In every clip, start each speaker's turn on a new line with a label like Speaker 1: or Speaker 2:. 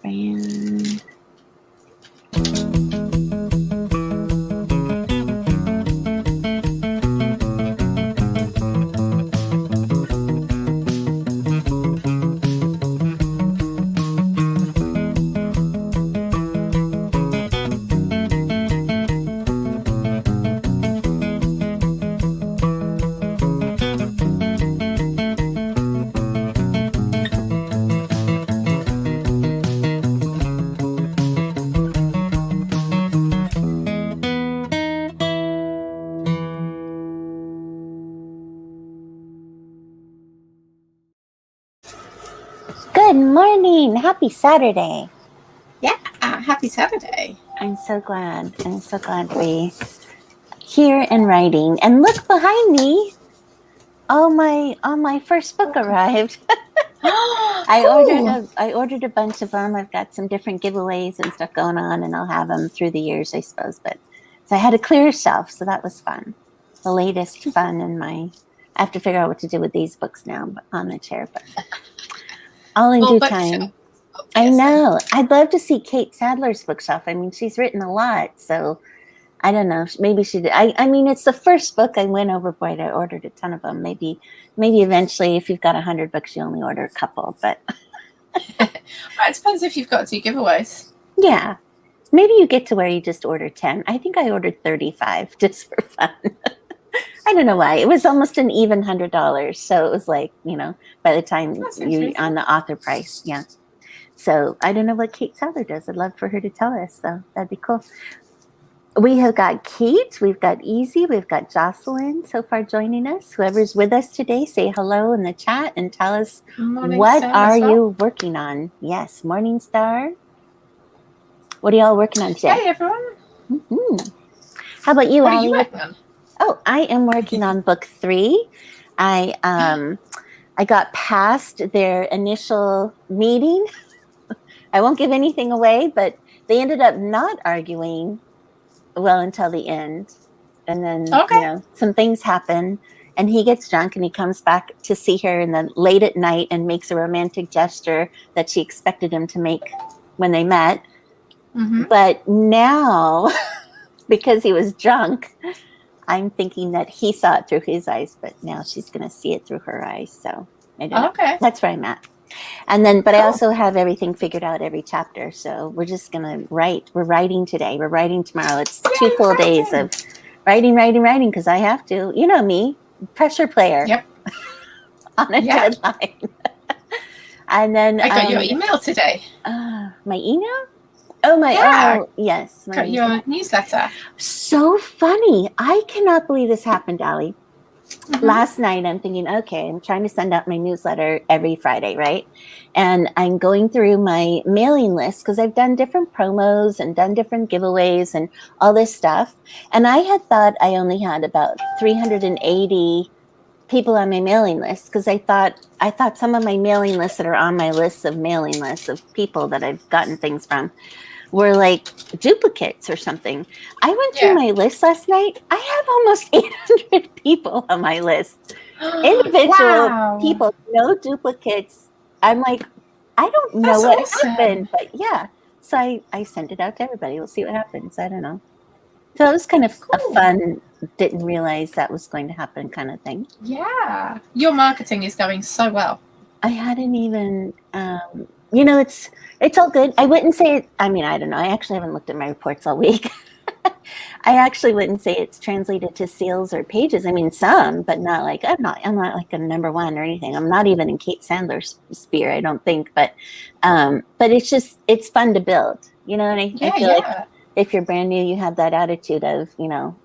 Speaker 1: And good morning. Happy Saturday.
Speaker 2: Yeah, happy Saturday.
Speaker 1: I'm so glad. I'm so glad to be here and writing. And look behind me. All my first book arrived. I ordered a bunch of them. I've got some different giveaways and stuff going on, and I'll have them through the years, I suppose. But so I had a clear shelf, so that was fun. The latest fun in my. I have to figure out what to do with these books now on the chair, but all in due time. I know. I'd love to see Kate Sadler's bookshelf. I mean, she's written a lot, so I don't know. Maybe she did. I mean, it's the first book I went overboard. I ordered a ton of them. Maybe eventually, if you've got 100 books, you only order a couple. But
Speaker 2: it depends if you've got 2 giveaways.
Speaker 1: Yeah, maybe you get to where you just order 10. I think I ordered 35 just for fun. I don't know why. It was almost an even $100, so it was like, by the time you on the author price, yeah. So I don't know what Kate Sadler does. I'd love for her to tell us. So that'd be cool. We have got Kate, we've got Easy, we've got Jocelyn so far joining us. Whoever's with us today, say hello in the chat and tell us what are you working on. Yes, Morningstar. What are y'all working on today?
Speaker 2: Hey, everyone.
Speaker 1: Mm-hmm. How about you,
Speaker 2: What
Speaker 1: Ali?
Speaker 2: are you working on?
Speaker 1: Oh, I am working on book 3. I got past their initial meeting. I won't give anything away, but they ended up not arguing well until the end. And then, some things happen, and he gets drunk and he comes back to see her and then late at night and makes a romantic gesture that she expected him to make when they met. Mm-hmm. But now, because he was drunk, I'm thinking that he saw it through his eyes, but now she's going to see it through her eyes. So I don't know.
Speaker 2: Okay.
Speaker 1: That's where I'm at. And then, but I also have everything figured out every chapter. So we're just going to write. We're writing today. We're writing tomorrow. It's 2 full days of writing, because I have to. You know me, pressure player.
Speaker 2: Yep.
Speaker 1: On a deadline. And then
Speaker 2: I got your email today.
Speaker 1: My email? Oh, yes.
Speaker 2: Got your newsletter.
Speaker 1: So funny. I cannot believe this happened, Ali. Mm-hmm. Last night, I'm thinking, okay, I'm trying to send out my newsletter every Friday, right? And I'm going through my mailing list because I've done different promos and done different giveaways and all this stuff. And I had thought I only had about 380 people on my mailing list because I thought some of my mailing lists that are on my list of mailing lists of people that I've gotten things from were like duplicates or something. I went through my list last night. I have almost 800 people on my list. Individual people, no duplicates. I'm like, I don't know what happened, but yeah. So I sent it out to everybody. We'll see what happens. I don't know. So it was kind of a fun, didn't realize that was going to happen kind of thing.
Speaker 2: Yeah. Your marketing is going so well.
Speaker 1: I hadn't even... it's all good. I wouldn't say it. I mean, I don't know. I actually haven't looked at my reports all week. I actually wouldn't say it's translated to sales or pages. I mean, some, but not like, I'm not like a number 1 or anything. I'm not even in Kate Sandler's sphere, I don't think. But it's fun to build. You know what I feel like if you're brand new, you have that attitude of,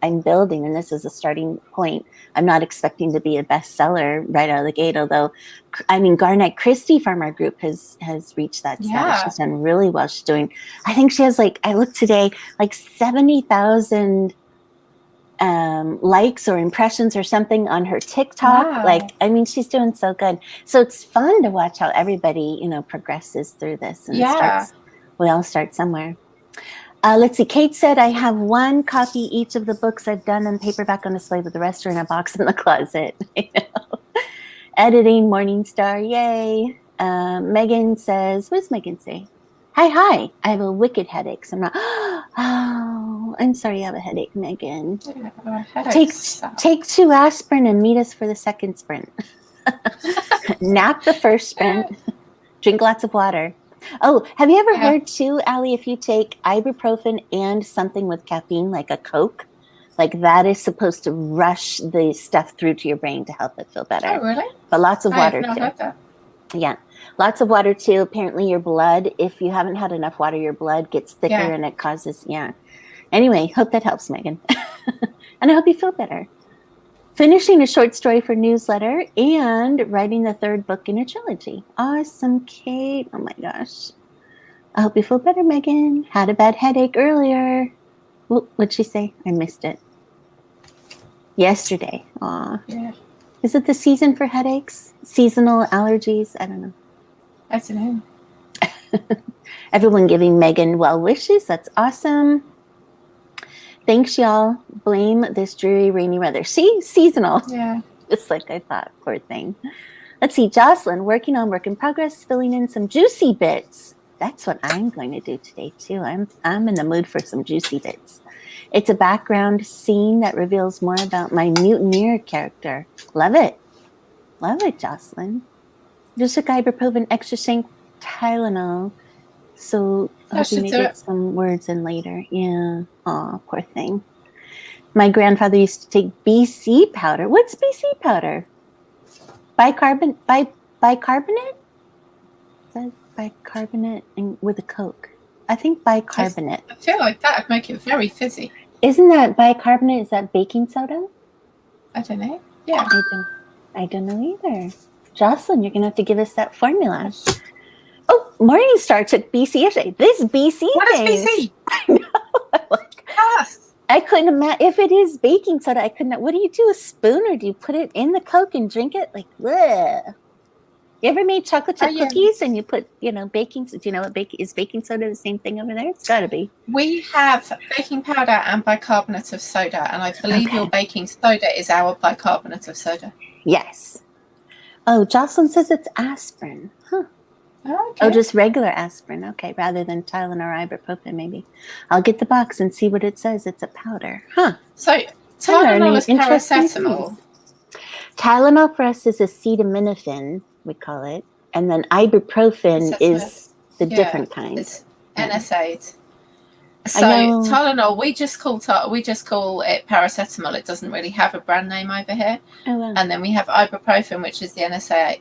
Speaker 1: I'm building and this is a starting point. I'm not expecting to be a bestseller right out of the gate. Although, I mean, Garnett Christie from our group has reached that status. She's done really well. She's doing, I think she has I looked today, 70,000 likes or impressions or something on her TikTok. Wow. She's doing so good. So it's fun to watch how everybody, progresses through this. And we all start somewhere. Let's see. Kate said, I have 1 copy each of the books I've done in paperback on display, but the rest are in a box in the closet. Editing, Morningstar, yay. Megan says, what does Megan say? Hi. I have a wicked headache. So I'm not. Oh, I'm sorry. I have a headache, Megan. Take 2 aspirin and meet us for the second sprint. Nap the first sprint. Drink lots of water. Oh, have you ever heard too, Ali, if you take ibuprofen and something with caffeine, like a Coke, like that is supposed to rush the stuff through to your brain to help it feel better.
Speaker 2: Oh, really?
Speaker 1: But lots of water
Speaker 2: too. Heard that.
Speaker 1: Yeah. Lots of water too. Apparently your blood, if you haven't had enough water, your blood gets thicker and it causes, Anyway, hope that helps, Megan. And I hope you feel better. Finishing a short story for newsletter and writing the 3rd book in a trilogy. Awesome, Kate. Oh my gosh. I hope you feel better, Megan. Had a bad headache earlier. What'd she say? I missed it. Yesterday. Aw.
Speaker 2: Yeah.
Speaker 1: Is it the season for headaches? Seasonal allergies? I don't know.
Speaker 2: I don't know.
Speaker 1: Everyone giving Megan well wishes. That's awesome. Thanks, y'all. Blame this dreary, rainy weather. See? Seasonal.
Speaker 2: Yeah.
Speaker 1: Just like I thought. Poor thing. Let's see. Jocelyn, working on work in progress, filling in some juicy bits. That's what I'm going to do today, too. I'm in the mood for some juicy bits. It's a background scene that reveals more about my mutineer character. Love it. Love it, Jocelyn. Just took ibuprofen, extra strength, Tylenol. So hoping to get some words in later. Yeah. Aw, poor thing. My grandfather used to take BC powder. What's BC powder? Bicarbonate? Is that bicarbonate and with a Coke? I think bicarbonate.
Speaker 2: I feel like that would make it very fizzy.
Speaker 1: Isn't that bicarbonate? Is that baking soda?
Speaker 2: I don't know. Yeah.
Speaker 1: I don't know either. Jocelyn, you're going to have to give us that formula. Oh, Morningstar took BC yesterday. This BC
Speaker 2: What
Speaker 1: thing.
Speaker 2: is BC?
Speaker 1: I know.
Speaker 2: Yes.
Speaker 1: I couldn't imagine. If it is baking soda, I couldn't. What do you do? A spoon, or do you put it in the Coke and drink it? Like, bleh. You ever made chocolate chip cookies and you put, baking? Do you know what is baking soda the same thing over there? It's got to be.
Speaker 2: We have baking powder and bicarbonate of soda, and I believe your baking soda is our bicarbonate of soda.
Speaker 1: Yes. Oh, Jocelyn says it's aspirin. Huh.
Speaker 2: Okay.
Speaker 1: Oh, just regular aspirin. Okay, rather than Tylenol or ibuprofen, maybe. I'll get the box and see what it says. It's a powder. Huh.
Speaker 2: So Tylenol is paracetamol.
Speaker 1: Tylenol for us is acetaminophen, we call it. And then ibuprofen is the different kind.
Speaker 2: It's NSAID. So Tylenol, we just call it paracetamol. It doesn't really have a brand name over here.
Speaker 1: Oh, wow.
Speaker 2: And then we have ibuprofen, which is the NSAID,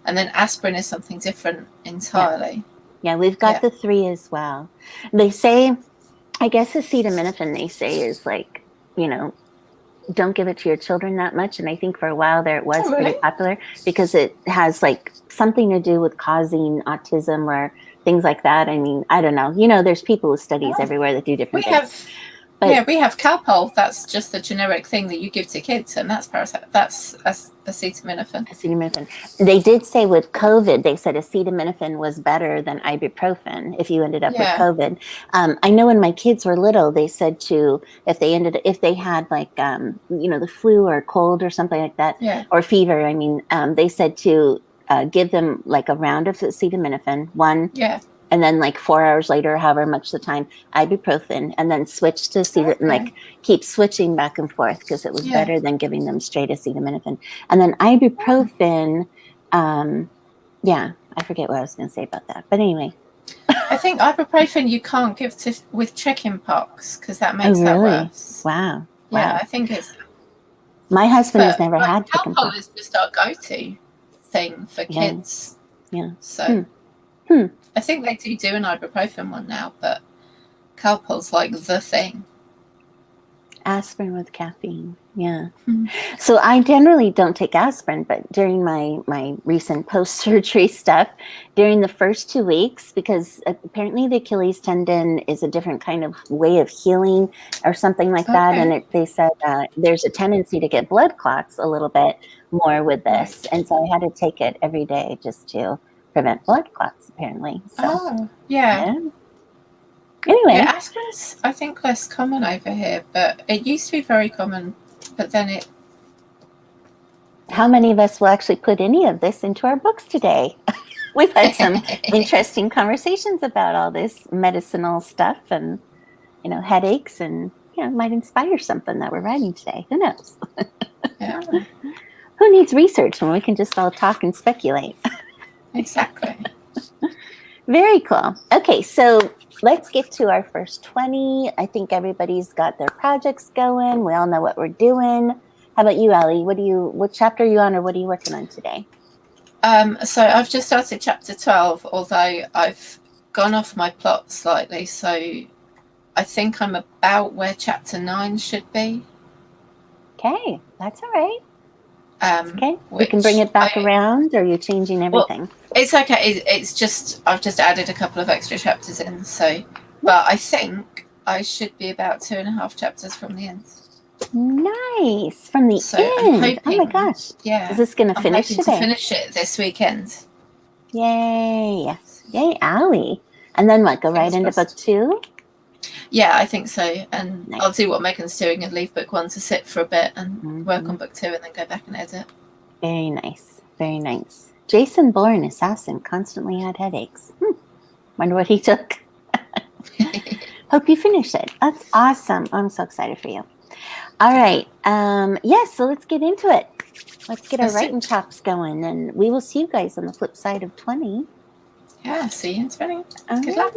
Speaker 2: and then aspirin is something different entirely.
Speaker 1: Yeah, we've got the 3 as well. They say, I guess acetaminophen, they say, is like, don't give it to your children that much. And I think for a while there it was pretty popular because it has like something to do with causing autism or things like that. I mean, I don't know. There's people with studies everywhere that do different things.
Speaker 2: We have Calpol. That's just the generic thing that you give to kids, and that's acetaminophen.
Speaker 1: Acetaminophen. They did say with COVID, they said acetaminophen was better than ibuprofen if you ended up with COVID. I know when my kids were little, they said if they had like the flu or cold or something like that, or fever. I mean, they said to give them like a round of acetaminophen, one. Yeah. And then like 4 hours later, however much the time, ibuprofen, and then switch to acetaminophen, like keep switching back and forth because it was better than giving them straight acetaminophen. And then ibuprofen, I forget what I was going to say about that. But anyway.
Speaker 2: I think ibuprofen you can't give with chicken pox because that makes that worse.
Speaker 1: Wow.
Speaker 2: Yeah, I think it's...
Speaker 1: My husband has never had chicken pox.
Speaker 2: Calpol is just our go-to thing for kids.
Speaker 1: Yeah.
Speaker 2: So... I think they do an ibuprofen one now, but Calpol's like the thing.
Speaker 1: Aspirin with caffeine, So I generally don't take aspirin, but during my recent post-surgery stuff, during the first 2 weeks, because apparently the Achilles tendon is a different kind of way of healing or something like that, and they said there's a tendency to get blood clots a little bit more with this, and so I had to take it every day just to prevent blood clots, apparently. So, Anyway.
Speaker 2: Yeah, aspirin's, I think, less common over here, but it used to be very common, but then it...
Speaker 1: How many of us will actually put any of this into our books today? We've had some interesting conversations about all this medicinal stuff and, headaches, and, might inspire something that we're writing today. Who knows?
Speaker 2: Yeah.
Speaker 1: Who needs research when we can just all talk and speculate?
Speaker 2: Exactly.
Speaker 1: Very cool. Okay, so let's get to our first 20. I think everybody's got their projects going. We all know what we're doing. How about you, Ali? What chapter are you on, or what are you working on today?
Speaker 2: So I've just started chapter 12, although I've gone off my plot slightly. So I think I'm about where chapter 9 should be.
Speaker 1: Okay, that's all right. Okay, we
Speaker 2: Which
Speaker 1: can bring it back around, or you're changing everything?
Speaker 2: Well, it's okay. It's just, I've just added a couple of extra chapters in. So, but I think I should be about 2.5 chapters from the end.
Speaker 1: Nice. From the
Speaker 2: So
Speaker 1: end.
Speaker 2: I'm hoping,
Speaker 1: oh my gosh.
Speaker 2: Yeah.
Speaker 1: Is this going to finish today?
Speaker 2: To finish it this weekend.
Speaker 1: Yay. Yay, Ali. And then what? Go right into book 2?
Speaker 2: Yeah, I think so. And
Speaker 1: nice.
Speaker 2: I'll do what Megan's doing and leave book 1 to sit for a bit and work on book 2 and then go back and edit.
Speaker 1: Very nice. Very nice. Jason Bourne, assassin, constantly had headaches. Wonder what he took. Hope you finish it. That's awesome. I'm so excited for you. All right. So let's get into it. Let's get our writing chops going, and we will see you guys on the flip side of 20.
Speaker 2: Yeah, see you in 20. Good
Speaker 1: luck.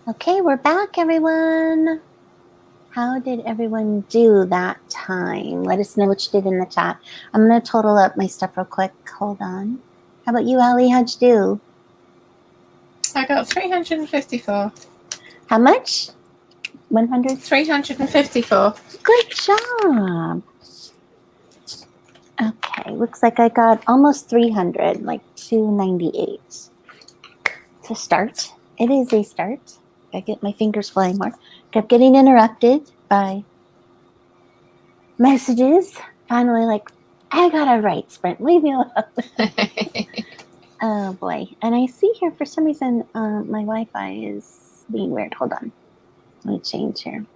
Speaker 1: Okay, we're back, everyone. How did everyone do that time? Let us know what you did in the chat. I'm going to total up my stuff real quick. Hold on. How about you, Ali? How'd you do?
Speaker 2: I got 354.
Speaker 1: How much? 100?
Speaker 2: 354.
Speaker 1: Good job. Okay, looks like I got almost 300, like 298. It's a start. It is a start. I get my fingers flying more. Kept getting interrupted by messages. Finally, like, I gotta write, Sprint. Leave me alone. Oh boy. And I see here for some reason my Wi-Fi is being weird. Hold on. Let me change here.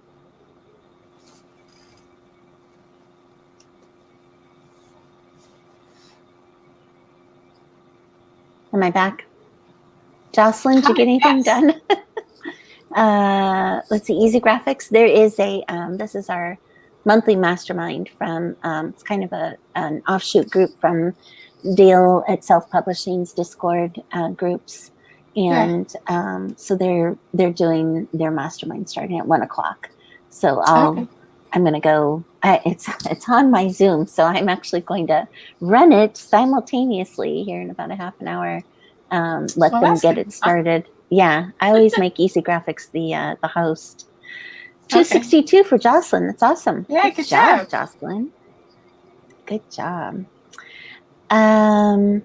Speaker 1: Am I back? Jocelyn, did you get anything done? Let's see, Easy Graphics. There is a, this is our monthly mastermind from, it's kind of an offshoot group from Dale at Self Publishing's Discord groups. And so they're doing their mastermind starting at 1:00. So I'm going to go, it's on my Zoom. So I'm actually going to run it simultaneously here in about a half an hour. Let them get it started. Yeah, I always make Easy Graphics the host. 262 for Jocelyn. That's awesome.
Speaker 2: Yeah, good job,
Speaker 1: Jocelyn. Good job. So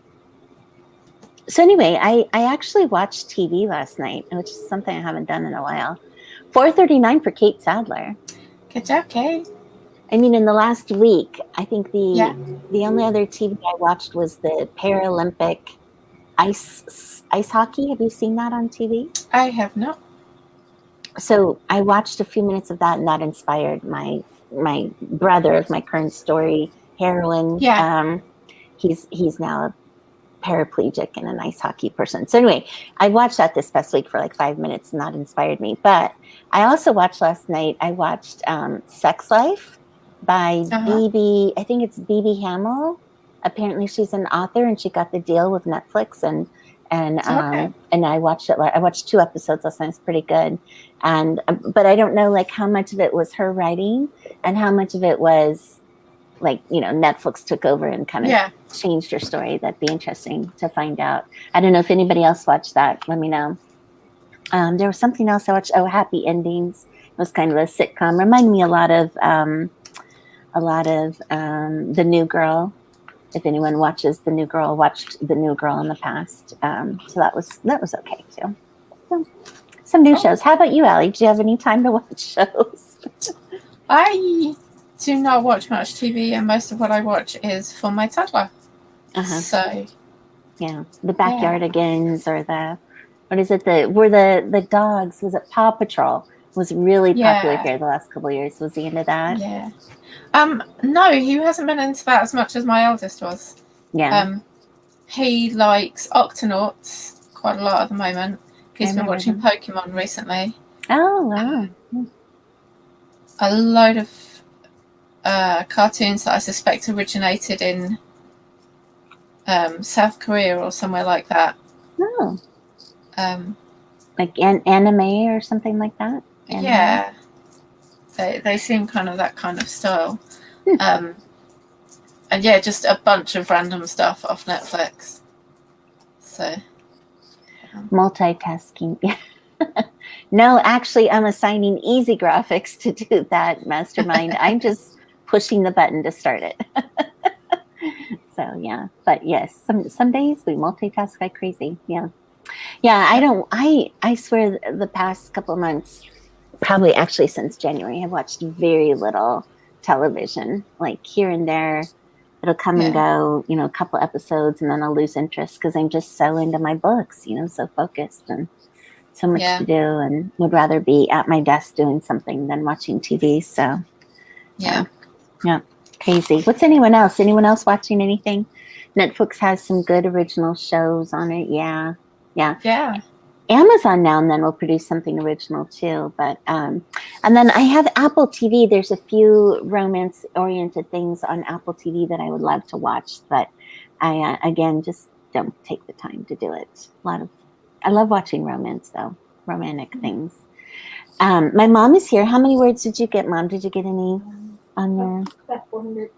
Speaker 1: anyway, I actually watched TV last night, which is something I haven't done in a while. 4:39 for Kate Sadler.
Speaker 2: Good job, Kate.
Speaker 1: I mean, in the last week, I think the only other TV I watched was the Paralympic ice hockey. Have you seen that on TV?
Speaker 2: I have not.
Speaker 1: So I watched a few minutes of that, and that inspired my brother of my current story, heroine.
Speaker 2: Yeah.
Speaker 1: He's now a paraplegic and an ice hockey person. So anyway, I watched that this past week for like 5 minutes, and that inspired me. But I also watched last night. I watched Sex Life by BB. I think it's BB Hamill. Apparently, she's an author, and she got the deal with Netflix, and I watched it. I watched 2 episodes last night. It's pretty good, and but I don't know like how much of it was her writing and how much of it was like, you know, Netflix took over and kind of changed her story. That'd be interesting to find out. I don't know if anybody else watched that. Let me know. There was something else I watched. Oh, Happy Endings. It was kind of a sitcom. Reminded me a lot of The New Girl. If anyone watches The New Girl, watched The New Girl in the past. So that was okay too. So, some new shows. How about you, Ali? Do you have any time to watch shows?
Speaker 2: I do not watch much TV, and most of what I watch is for my toddler. So,
Speaker 1: yeah, the Backyardigans or the, what is it? The dogs. Was it Paw Patrol? Was really popular here the last couple of years. Was he into that?
Speaker 2: Yeah. No, he hasn't been into that as much as my eldest was.
Speaker 1: Yeah.
Speaker 2: He likes Octonauts quite a lot at the moment. He's been watching Pokemon recently.
Speaker 1: Oh wow.
Speaker 2: A load of cartoons that I suspect originated in South Korea or somewhere like that.
Speaker 1: Oh. Like anime or something like that? Anime?
Speaker 2: Yeah. They seem kind of that kind of style. And yeah, just a bunch of random stuff off Netflix. So.
Speaker 1: Multitasking. No, actually, I'm assigning Easy Graphics to do that mastermind. I'm just pushing the button to start it. So yeah, but yes, some days we multitask like crazy. Yeah. I swear the past couple of months, probably actually since January, I've watched very little television. Like here and there, it'll come and go, you know, a couple episodes, and then I'll lose interest because I'm just so into my books, you know, so focused and so much to do, and would rather be at my desk doing something than watching TV. So yeah, crazy. What's anyone else? Anyone else watching anything? Netflix has some good original shows on it. Yeah. Amazon now and then will produce something original too, but and then I have Apple TV. There's a few romance-oriented things on Apple TV that I would love to watch, but I again just don't take the time to do it. I love watching romance though. romantic things. My mom is here. How many words did you get, Mom? Did you get any on your...
Speaker 3: About 400,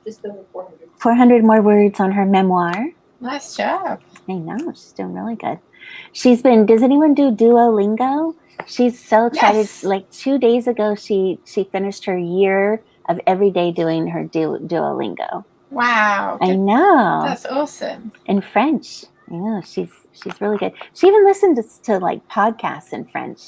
Speaker 3: just over 400.
Speaker 1: 400 more words on her memoir.
Speaker 2: Nice job.
Speaker 1: I know, she's doing really good. Does anyone do Duolingo? She's so excited.
Speaker 2: Yes.
Speaker 1: Like 2 days ago, she finished her year of every day doing her Duolingo.
Speaker 2: Wow.
Speaker 1: I know.
Speaker 2: That's awesome.
Speaker 1: In French. I know, she's really good. She even listened to like podcasts in French,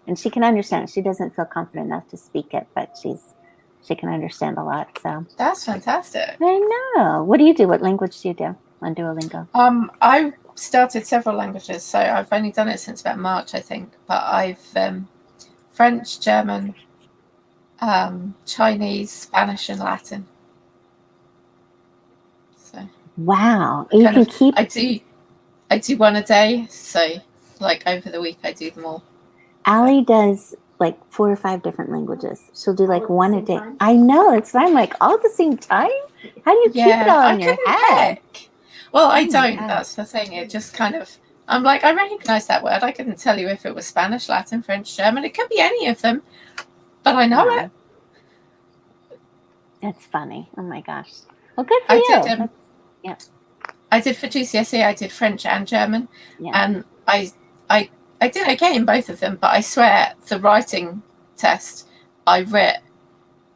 Speaker 1: and she can understand it. She doesn't feel confident enough to speak it, but she can understand a lot. So
Speaker 2: That's fantastic.
Speaker 1: I know. What do you do? What language do you do on Duolingo?
Speaker 2: I started several languages, so I've only done it since about March, I think. But I've French, German, Chinese, Spanish, and Latin. So
Speaker 1: wow, you can keep.
Speaker 2: I do one a day, so like over the week I do them all.
Speaker 1: Ali does like 4 or 5 different languages. She'll do like one a day. I know, I'm like all at the same time. How do you keep it all in your head?
Speaker 2: Well, I don't. That's the thing. It just kind of. I'm like, I recognize that word. I couldn't tell you if it was Spanish, Latin, French, German. It could be any of them, but I know it.
Speaker 1: That's funny. Oh my gosh. Well, good for you.
Speaker 2: I did for GCSE. I did French and German, and I did okay in both of them. But I swear, the writing test, I wrote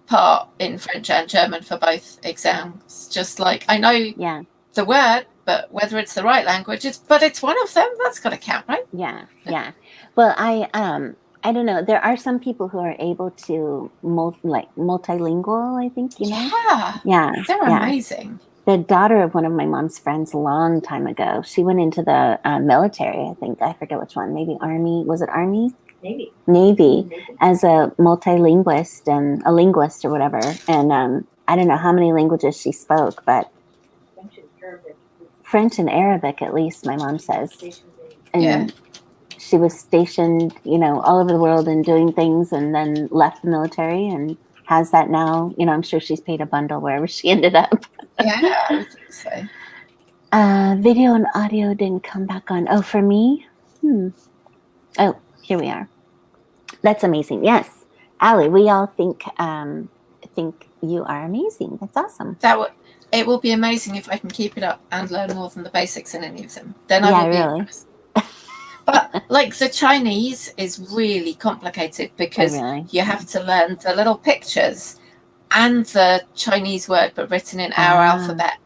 Speaker 2: part in French and German for both exams. Just like I know the word, but whether it's the right language, it's one of them. That's got to count, right?
Speaker 1: Yeah. Well, I don't know. There are some people who are able to multilingual. I think you know. Yeah.
Speaker 2: They're amazing.
Speaker 1: The daughter of one of my mom's friends a long time ago, she went into the military, I think. I forget which one. Maybe Army. Was it Army? Navy. As a multilinguist and a linguist or whatever. And I don't know how many languages she spoke, but French and Arabic, at least, my mom says. And she was stationed, all over the world and doing things, and then left the military and has that now. I'm sure she's paid a bundle wherever she ended up.
Speaker 2: Yeah, I would think so.
Speaker 1: Video and audio didn't come back on. Oh, for me? Oh, here we are. That's amazing. Yes, Ali, we all think you are amazing. That's awesome.
Speaker 2: It will be amazing if I can keep it up and learn more than the basics in any of them. Then I will be impressed. But like the Chinese is really complicated because you have to learn the little pictures and the Chinese word, but written in our alphabet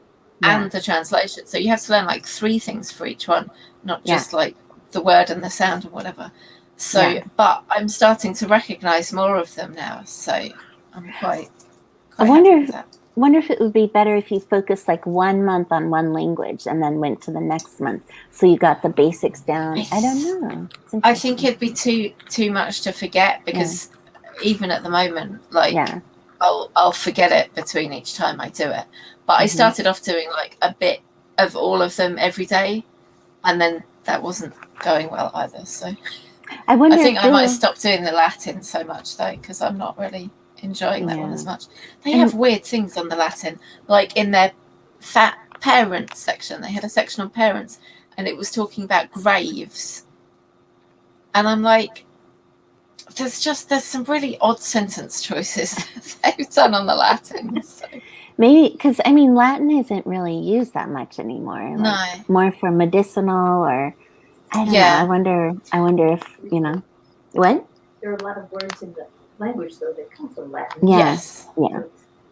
Speaker 2: and the translation. So you have to learn like 3 things for each one, not just like the word and the sound and whatever. So, but I'm starting to recognize more of them now. So I'm quite
Speaker 1: I wonder if it would be better if you focused like 1 month on one language and then went to the next month, so you got the basics down. I don't know.
Speaker 2: I think it'd be too much to forget because even at the moment, like I'll forget it between each time I do it. But I started off doing like a bit of all of them every day, and then that wasn't going well either. So I think I might stop doing the Latin so much though, because I'm not really enjoying that one as much. They have weird things on the Latin, like in their parents section. They had a section on parents, and it was talking about graves, and I'm like, there's some really odd sentence choices they've done on the Latin. So.
Speaker 1: Maybe because Latin isn't really used that much anymore. Like, more for medicinal, or I don't know. I wonder if what.
Speaker 3: There are a lot of words in the language though that come from Latin.
Speaker 1: Yes. Yeah.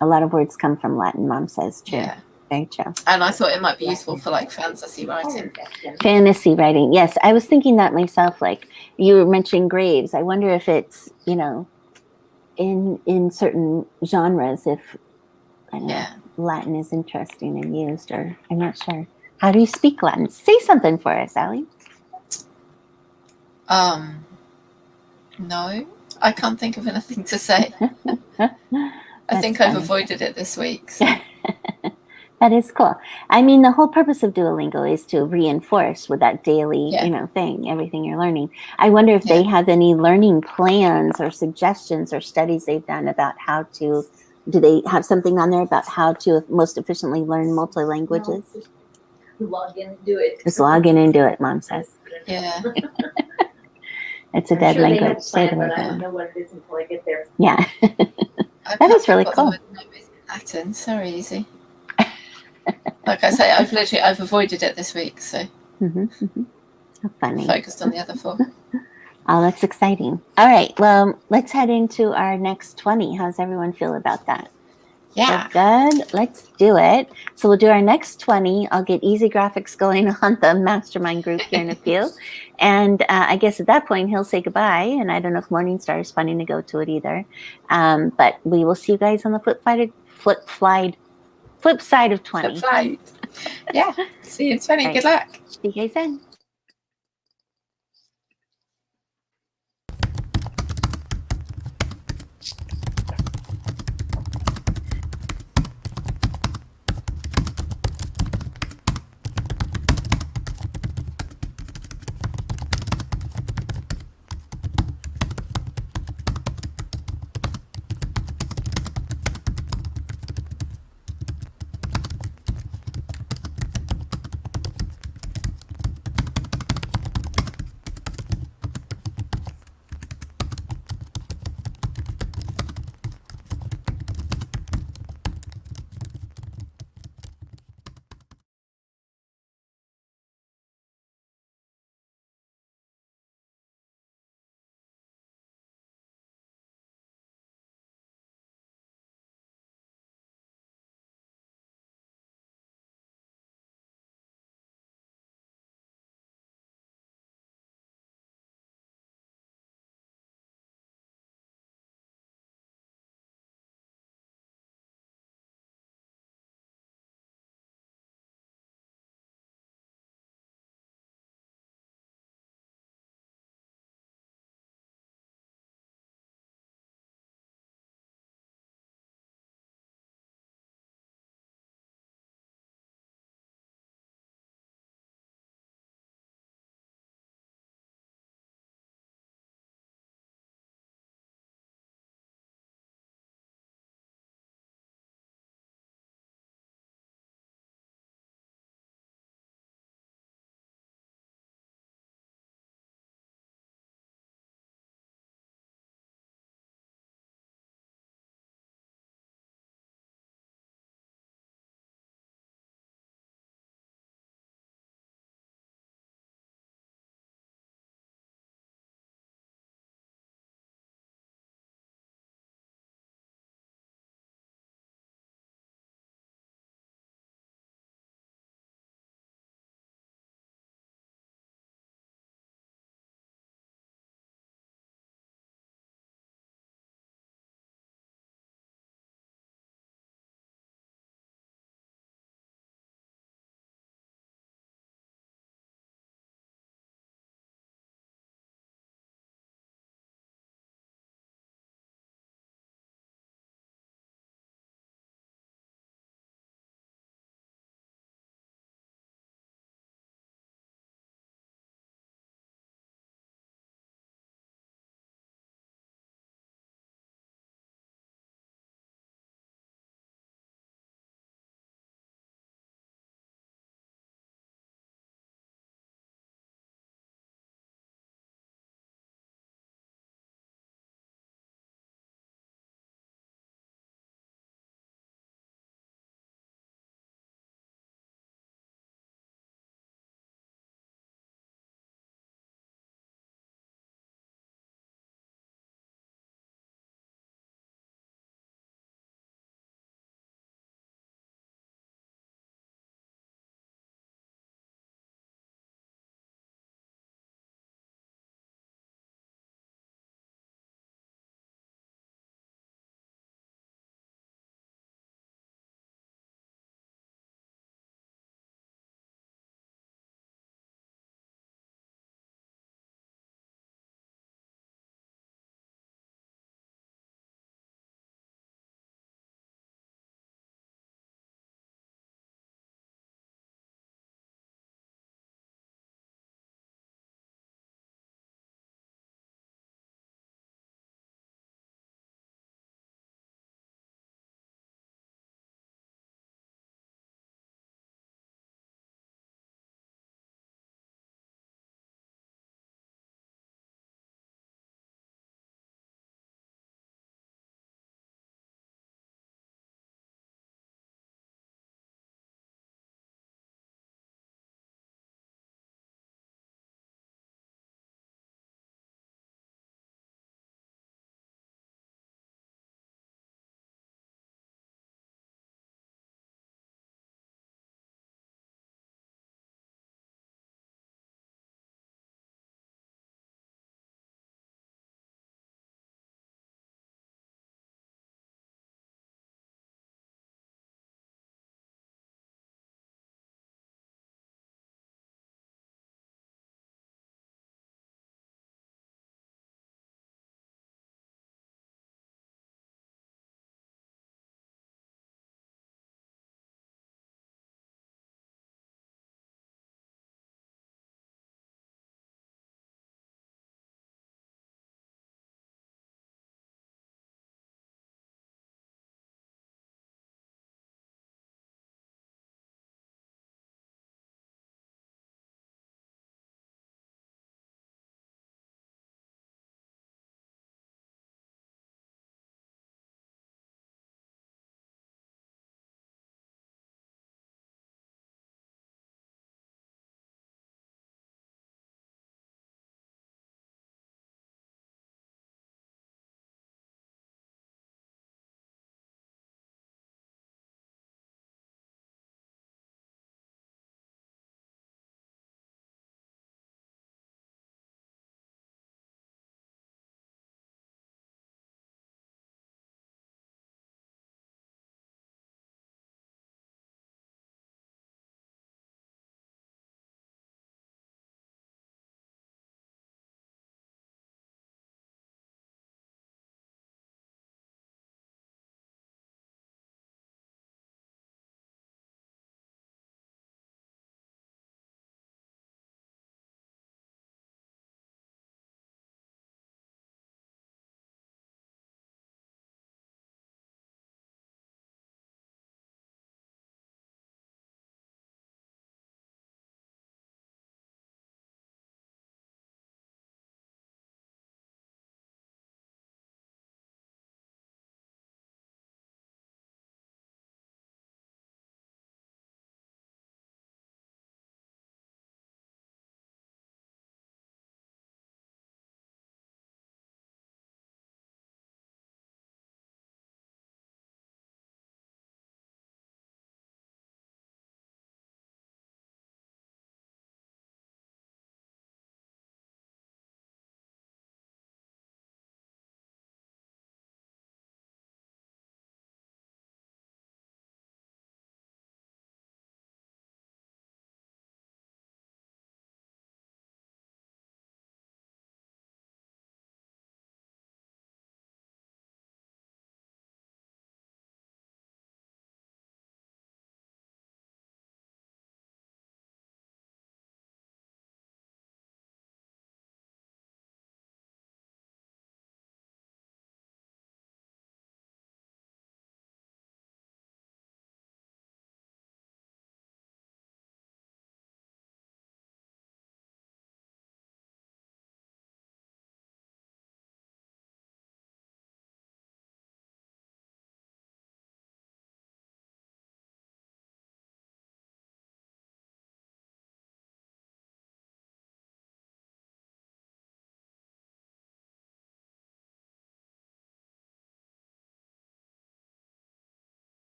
Speaker 1: A lot of words come from Latin. Mom says true. Yeah. Very true.
Speaker 2: And I thought it might be useful for like fantasy writing.
Speaker 1: Fantasy writing, yes. I was thinking that myself. Like you were mentioning graves. I wonder if it's in certain genres, if Latin is interesting and used, or I'm not sure. How do you speak Latin? Say something for us, Ali.
Speaker 2: No, I can't think of anything to say. I think I've avoided it this week. So.
Speaker 1: That is cool. The whole purpose of Duolingo is to reinforce with that daily, thing, everything you're learning. I wonder if they have any learning plans or suggestions or studies they've done about how to. Do they have something on there about how to most efficiently learn multi-languages?
Speaker 3: No, log in and do it.
Speaker 1: Just log in and do it, Mom says.
Speaker 2: Yeah.
Speaker 1: It's a
Speaker 3: I'm
Speaker 1: dead
Speaker 3: sure they
Speaker 1: language.
Speaker 3: have planned, but I don't know what it is until I get there.
Speaker 1: Yeah.
Speaker 2: That
Speaker 1: is really cool.
Speaker 2: Latin. Sorry, Easy. Like I say, I've avoided it this week, so
Speaker 1: How funny.
Speaker 2: Focused on the other 4.
Speaker 1: Oh, that's exciting. All right. Well, let's head into our next 20. How's everyone feel about that?
Speaker 2: Yeah.
Speaker 1: We're good. Let's do it. So we'll do our next 20. I'll get Easy Graphics going on the mastermind group here in a few. And I guess at that point, he'll say goodbye. And I don't know if Morningstar is planning to go to it either. But we will see you guys on the flip side of 20.
Speaker 2: Yeah. See you in 20. Right. Good luck.
Speaker 1: See you guys then.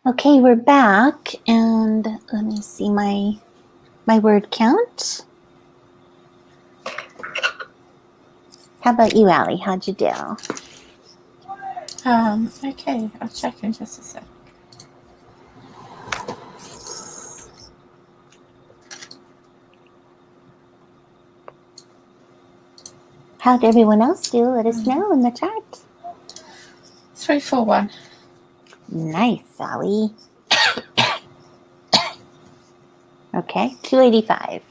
Speaker 1: Okay, we're back, and let me see my word count. How about you, Ali? How'd you do?
Speaker 2: Okay, I'll check in just a sec.
Speaker 1: How'd everyone else do? Let us know in the chat.
Speaker 2: 341.
Speaker 1: Nice, Ali. Okay, 285.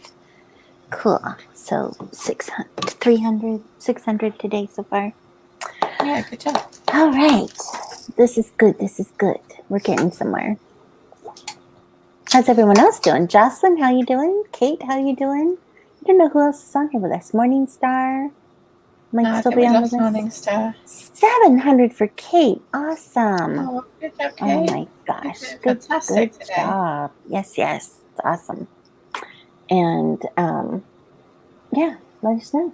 Speaker 1: Cool. So 600 today so far.
Speaker 2: Yeah, good job.
Speaker 1: All right. This is good. We're getting somewhere. How's everyone else doing? Jocelyn, how you doing? Kate, how you doing? I don't know who else is on here with us. Morningstar might still be on with us.
Speaker 2: Morningstar.
Speaker 1: 700 for Kate. Awesome.
Speaker 2: Oh, good job, Kate.
Speaker 1: Oh my gosh. Good job. Yes. It's awesome. And yeah, let us know.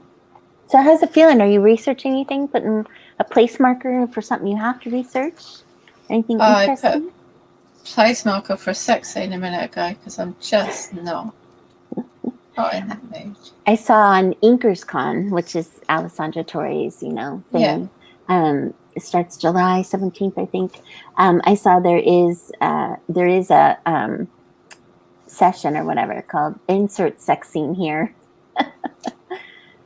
Speaker 1: So how's it feeling? Are you researching anything? Putting a place marker for something you have to research? Anything interesting?
Speaker 2: I put place marker for a sex scene a minute ago because I'm just not in that mood.
Speaker 1: I saw on Inkers Con, which is Alessandra Torre's, thing.
Speaker 2: Yeah.
Speaker 1: It starts July 17th, I think. I saw there is a session or whatever called Insert Sex Scene Here.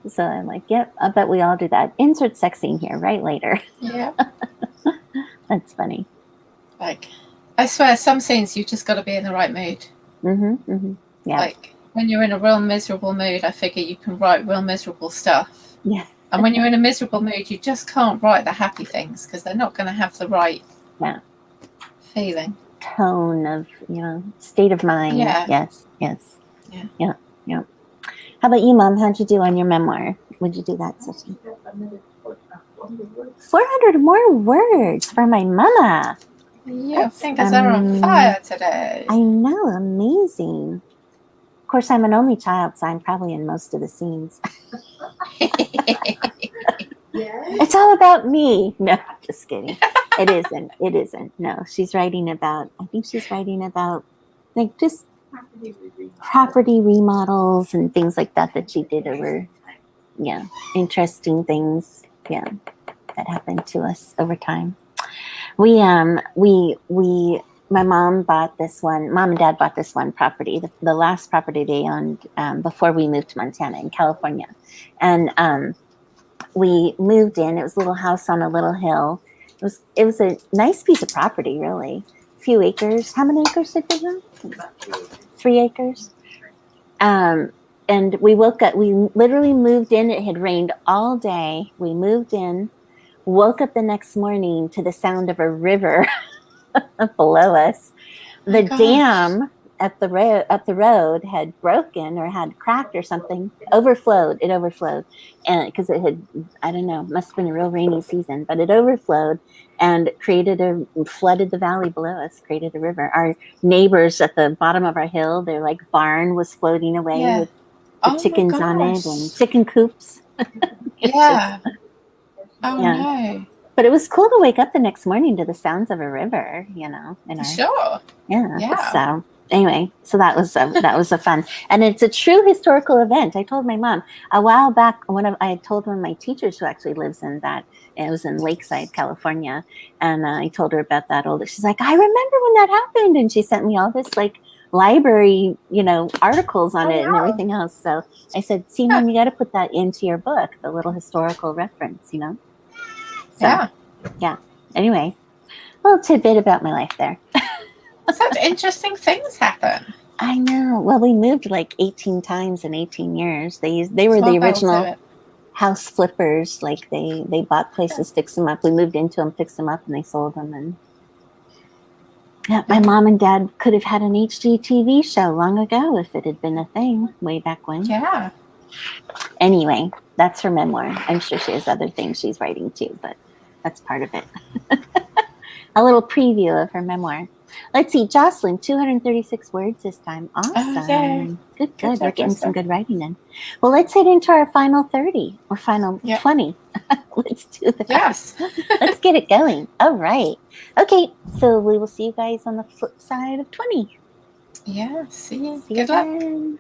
Speaker 1: So I'm like, yep, I bet we all do that. Insert sex scene here, right later.
Speaker 2: Yeah.
Speaker 1: That's funny.
Speaker 2: Like, I swear, some scenes you've just got to be in the right mood.
Speaker 1: Yeah.
Speaker 2: Like, when you're in a real miserable mood, I figure you can write real miserable stuff.
Speaker 1: Yeah.
Speaker 2: And when you're in a miserable mood, you just can't write the happy things because they're not going to have the right feeling.
Speaker 1: Tone of, state of mind.
Speaker 2: Yeah.
Speaker 1: Yes.
Speaker 2: Yeah.
Speaker 1: How about you, Mom? How'd you do on your memoir? Would you do that session? 400 more words for my mama.
Speaker 2: Yeah, fingers are on fire today.
Speaker 1: I know, amazing. Of course, I'm an only child, so I'm probably in most of the scenes. It's all about me. No, just kidding. It isn't. No, she's writing about, like, just property remodels and things like that she did over, interesting things, that happened to us over time. My mom and dad bought this one property, the last property they owned before we moved to Montana in California. And we moved in. It was a little house on a little hill. It was a nice piece of property, really. A few acres. How many acres did they have? 3 acres. And we woke up, we literally moved in. It had rained all day. We moved in, woke up the next morning to the sound of a river below us. The dam up the road had broken or had cracked or something. It overflowed, and because it had, I don't know, must have been a real rainy season, but it overflowed and flooded the valley below us, created a river. Our neighbors at the bottom of our hill, their barn was floating away with chickens on it and chicken coops.
Speaker 2: No.
Speaker 1: But it was cool to wake up the next morning to the sounds of a river,
Speaker 2: Sure.
Speaker 1: Yeah. So anyway, so that was a fun, and it's a true historical event. I told my mom a while back, I had told one of my teachers who actually lives in that. It was in Lakeside, California, and I told her about that she's like, I remember when that happened, and she sent me all this library, articles on it and everything else. So I said, see, Mom, you got to put that into your book, the little historical reference, So, yeah. Anyway, a little tidbit about my life there.
Speaker 2: Such interesting things happen.
Speaker 1: I know. Well, we moved 18 times in 18 years. They were the original house flippers. They bought places, fixed them up. We moved into them, fixed them up, and they sold them. And my mom and dad could have had an HGTV show long ago if it had been a thing way back when.
Speaker 2: Yeah.
Speaker 1: Anyway, that's her memoir. I'm sure she has other things she's writing too, but that's part of it. A little preview of her memoir. Let's see, Jocelyn, 236 words this time. Awesome.
Speaker 2: Oh, yeah.
Speaker 1: Good.
Speaker 2: Good
Speaker 1: We're
Speaker 2: job,
Speaker 1: getting some
Speaker 2: Jessica.
Speaker 1: good writing in. Well, let's head into our final 30 or final 20. Let's do that.
Speaker 2: Yes.
Speaker 1: Let's get it going. All right. Okay, so we will see you guys on the flip side of 20.
Speaker 2: Yeah, see you.
Speaker 1: See
Speaker 2: Good
Speaker 1: you
Speaker 2: luck.
Speaker 1: then.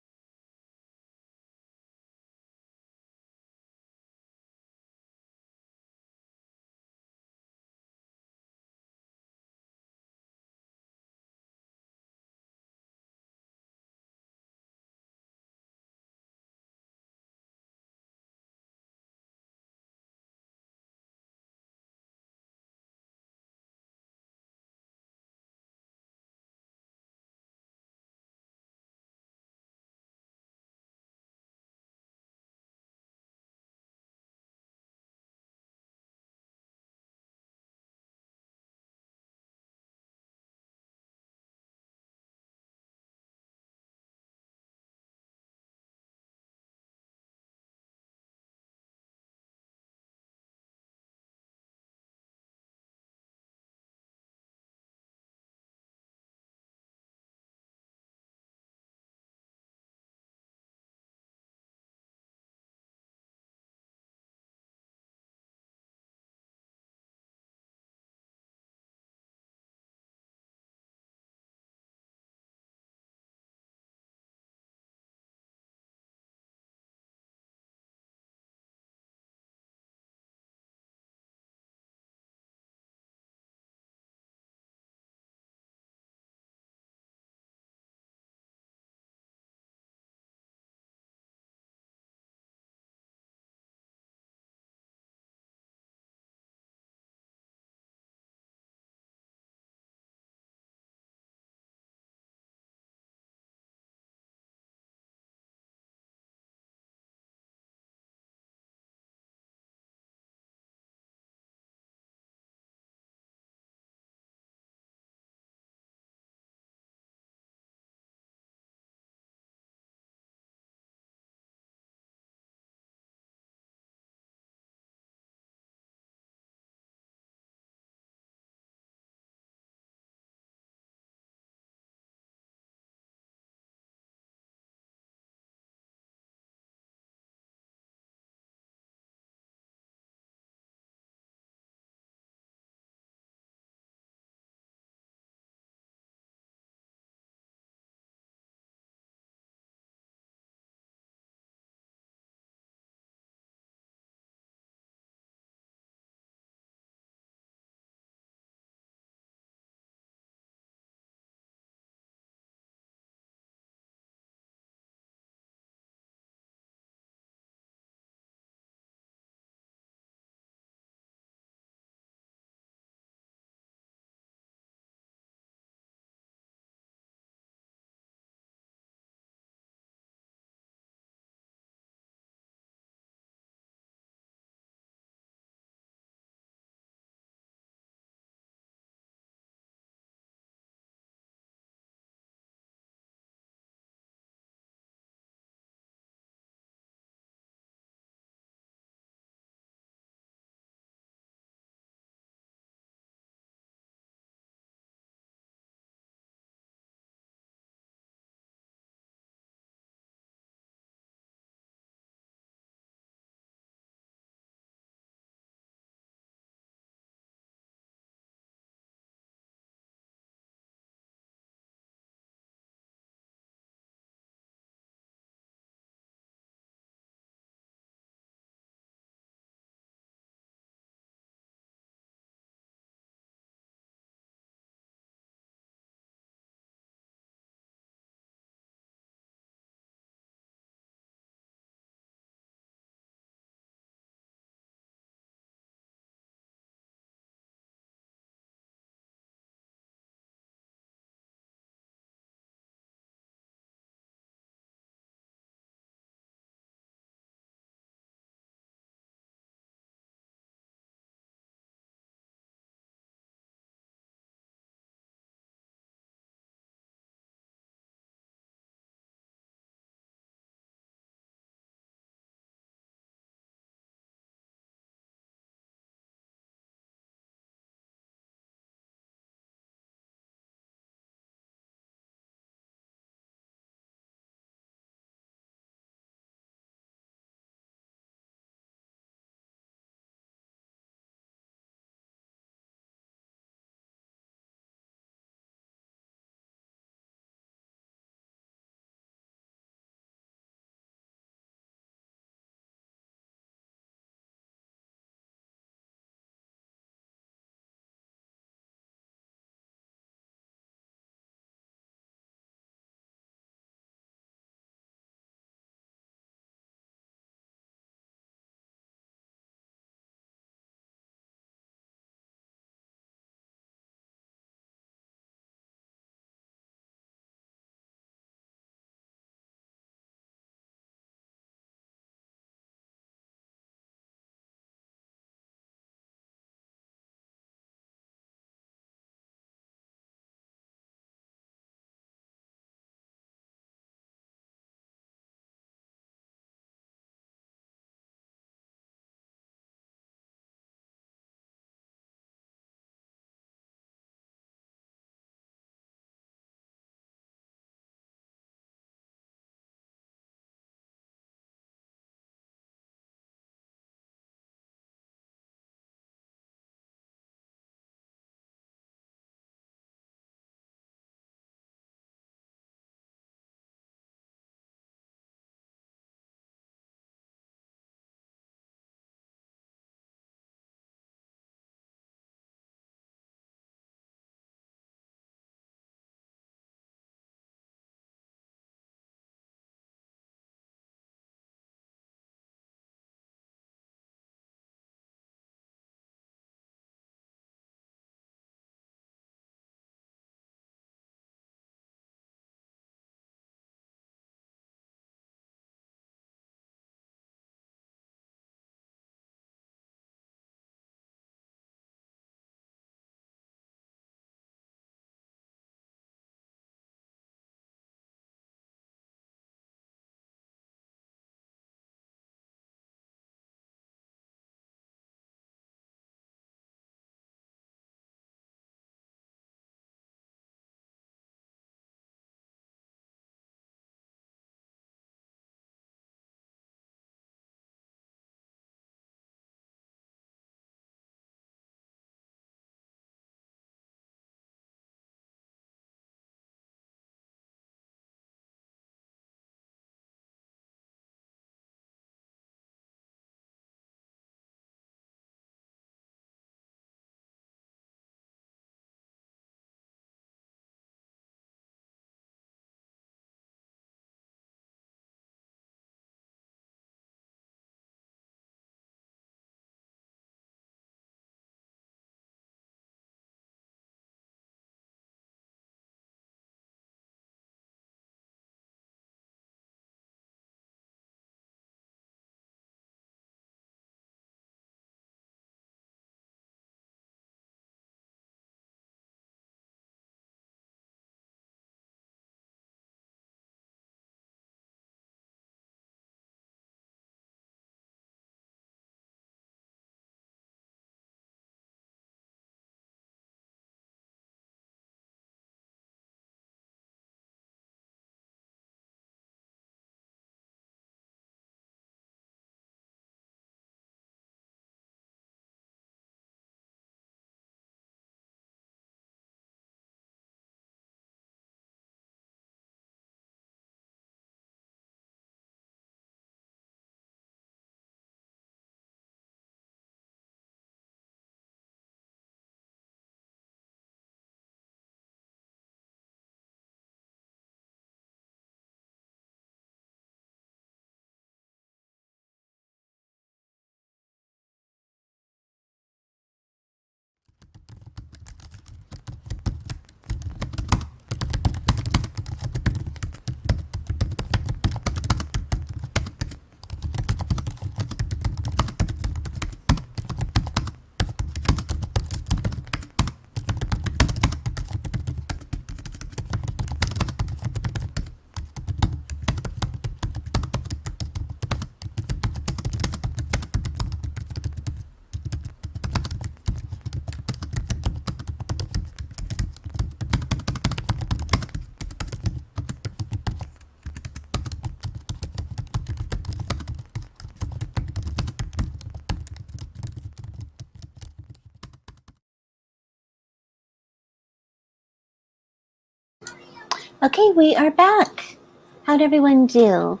Speaker 1: Okay, we are back. How'd everyone do?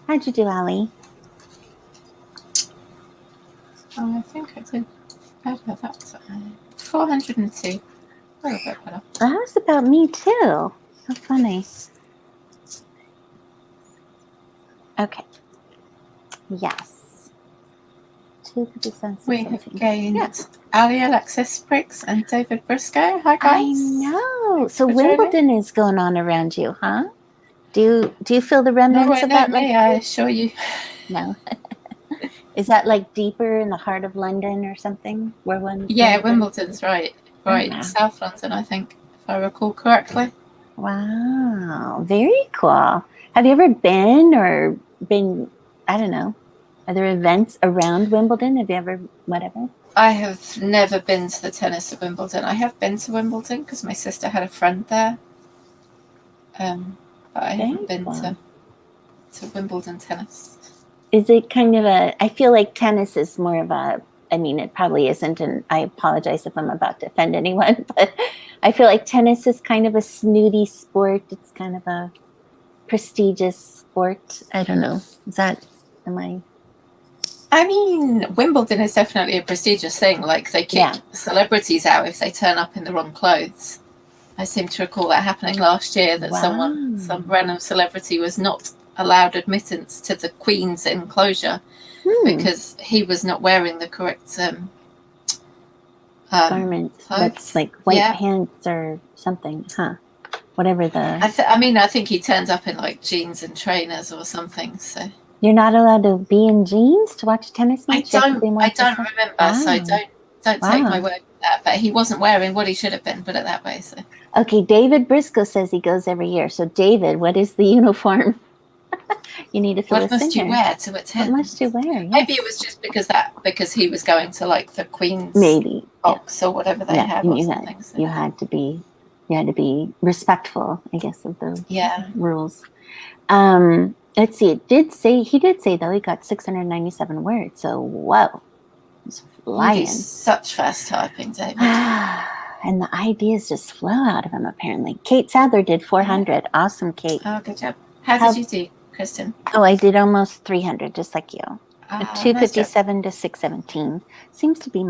Speaker 1: How'd you do, Ali?
Speaker 2: Oh, I think I did better that time. 402. A little bit better.
Speaker 1: That was about me too. How funny. Okay. Yes. 257.
Speaker 2: We have gained Ali, Alexis Briggs, and David Briscoe. Hi, guys.
Speaker 1: I know. So Wimbledon is going on around you, huh? Do you feel the remnants of that?
Speaker 2: Me, I assure you.
Speaker 1: No. Is that like deeper in the heart of London or something? Where one?
Speaker 2: Yeah, Wimbledon's right. Right, oh, wow. South London, I think, if I recall correctly.
Speaker 1: Wow, very cool. Have you ever been, I don't know, are there events around Wimbledon? Have you ever, whatever?
Speaker 2: I have never been to the tennis at Wimbledon. I have been to Wimbledon because my sister had a friend there. But I haven't been to Wimbledon tennis.
Speaker 1: Is it kind of I feel like tennis is more of I mean, it probably isn't, and I apologize if I'm about to offend anyone, but I feel like tennis is kind of a snooty sport. It's kind of a prestigious sport. I don't know.
Speaker 2: I mean, Wimbledon is definitely a prestigious thing. Like, they kick celebrities out if they turn up in the wrong clothes. I seem to recall that happening last year, that some random celebrity was not allowed admittance to the Queen's enclosure because he was not wearing the correct
Speaker 1: garment. That's like white pants or something, huh? Whatever the.
Speaker 2: I think he turned up in like jeans and trainers or something. So
Speaker 1: you're not allowed to be in jeans to watch a tennis match.
Speaker 2: I don't remember, so don't take my word for that. But he wasn't wearing what he should have been. Put it that way. So
Speaker 1: okay, David Briscoe says he goes every year. So David, what is the uniform? You need to fill
Speaker 2: what must you wear to attend?
Speaker 1: What must you wear? Yes.
Speaker 2: Maybe it was just because he was going to like the Queen's box or whatever they have.
Speaker 1: You had to be respectful, I guess, of the rules. Let's see. He did say though he got 697 words. So whoa, it's flying.
Speaker 2: He's such fast typing, David.
Speaker 1: And the ideas just flow out of him. Apparently, Kate Sadler did 400. Awesome, Kate.
Speaker 2: Oh, good job. How did you do, Kristen?
Speaker 1: Oh, I did almost 300, just like you. 257 to 617 seems to be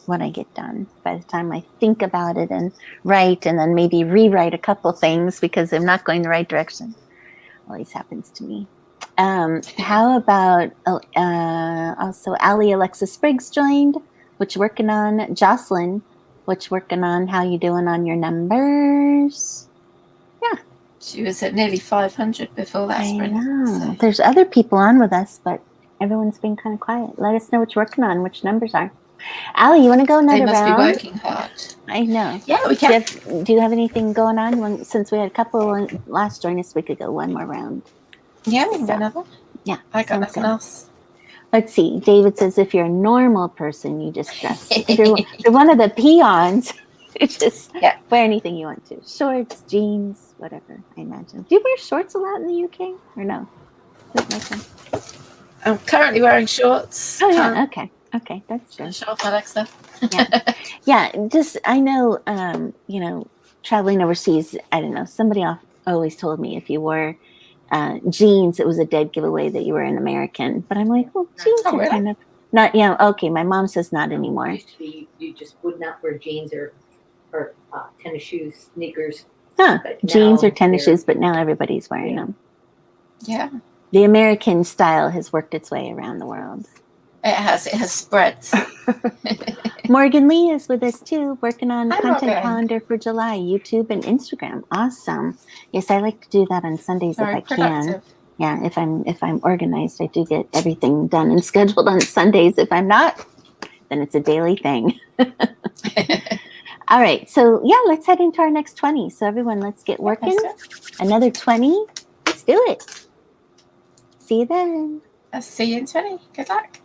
Speaker 1: what I get done by the time I think about it and write, and then maybe rewrite a couple things because I'm not going the right direction. Always happens to me. How about also Ali Alexis Briggs joined, which working on Jocelyn, which working on how you doing on your numbers. Yeah.
Speaker 2: She was at nearly 500 before that sprint.
Speaker 1: I know. So. There's other people on with us, but everyone's been kind of quiet. Let us know what you're working on, which numbers are. Ali, you want to go another round?
Speaker 2: They must be working hard.
Speaker 1: I know.
Speaker 2: Yeah, we can.
Speaker 1: Do you have anything going on? Since we had a couple last join us, we could go one more round.
Speaker 2: Yeah, we can go another.
Speaker 1: Yeah.
Speaker 2: I got nothing else.
Speaker 1: Let's see. David says if you're a normal person, you just dress. If you're one of the peons, you just wear anything you want to. Shorts, jeans, whatever, I imagine. Do you wear shorts a lot in the UK or no?
Speaker 2: I'm currently wearing shorts.
Speaker 1: Oh, yeah. Okay. That's good.
Speaker 2: Show off my leg stuff.
Speaker 1: Yeah. Just, I know, traveling overseas, I don't know, somebody always told me if you wore jeans, it was a dead giveaway that you were an American. But I'm like, well, jeans are kind of not. Yeah, okay. My mom says not anymore.
Speaker 3: It used to be you just would not wear jeans or tennis shoes, sneakers.
Speaker 1: Jeans or tennis shoes, but now everybody's wearing them.
Speaker 2: Yeah.
Speaker 1: The American style has worked its way around the world.
Speaker 2: It has spread.
Speaker 1: Morgan Lee is with us too, working on the content calendar for July, YouTube and Instagram. Awesome. Yes, I like to do that on Sundays if I can. Yeah, if I'm organized, I do get everything done and scheduled on Sundays. If I'm not, then it's a daily thing. All right, so yeah, let's head into our next 20. So everyone, let's get working. Another 20. Let's do it. See you then.
Speaker 2: I'll see you in 20. Good luck.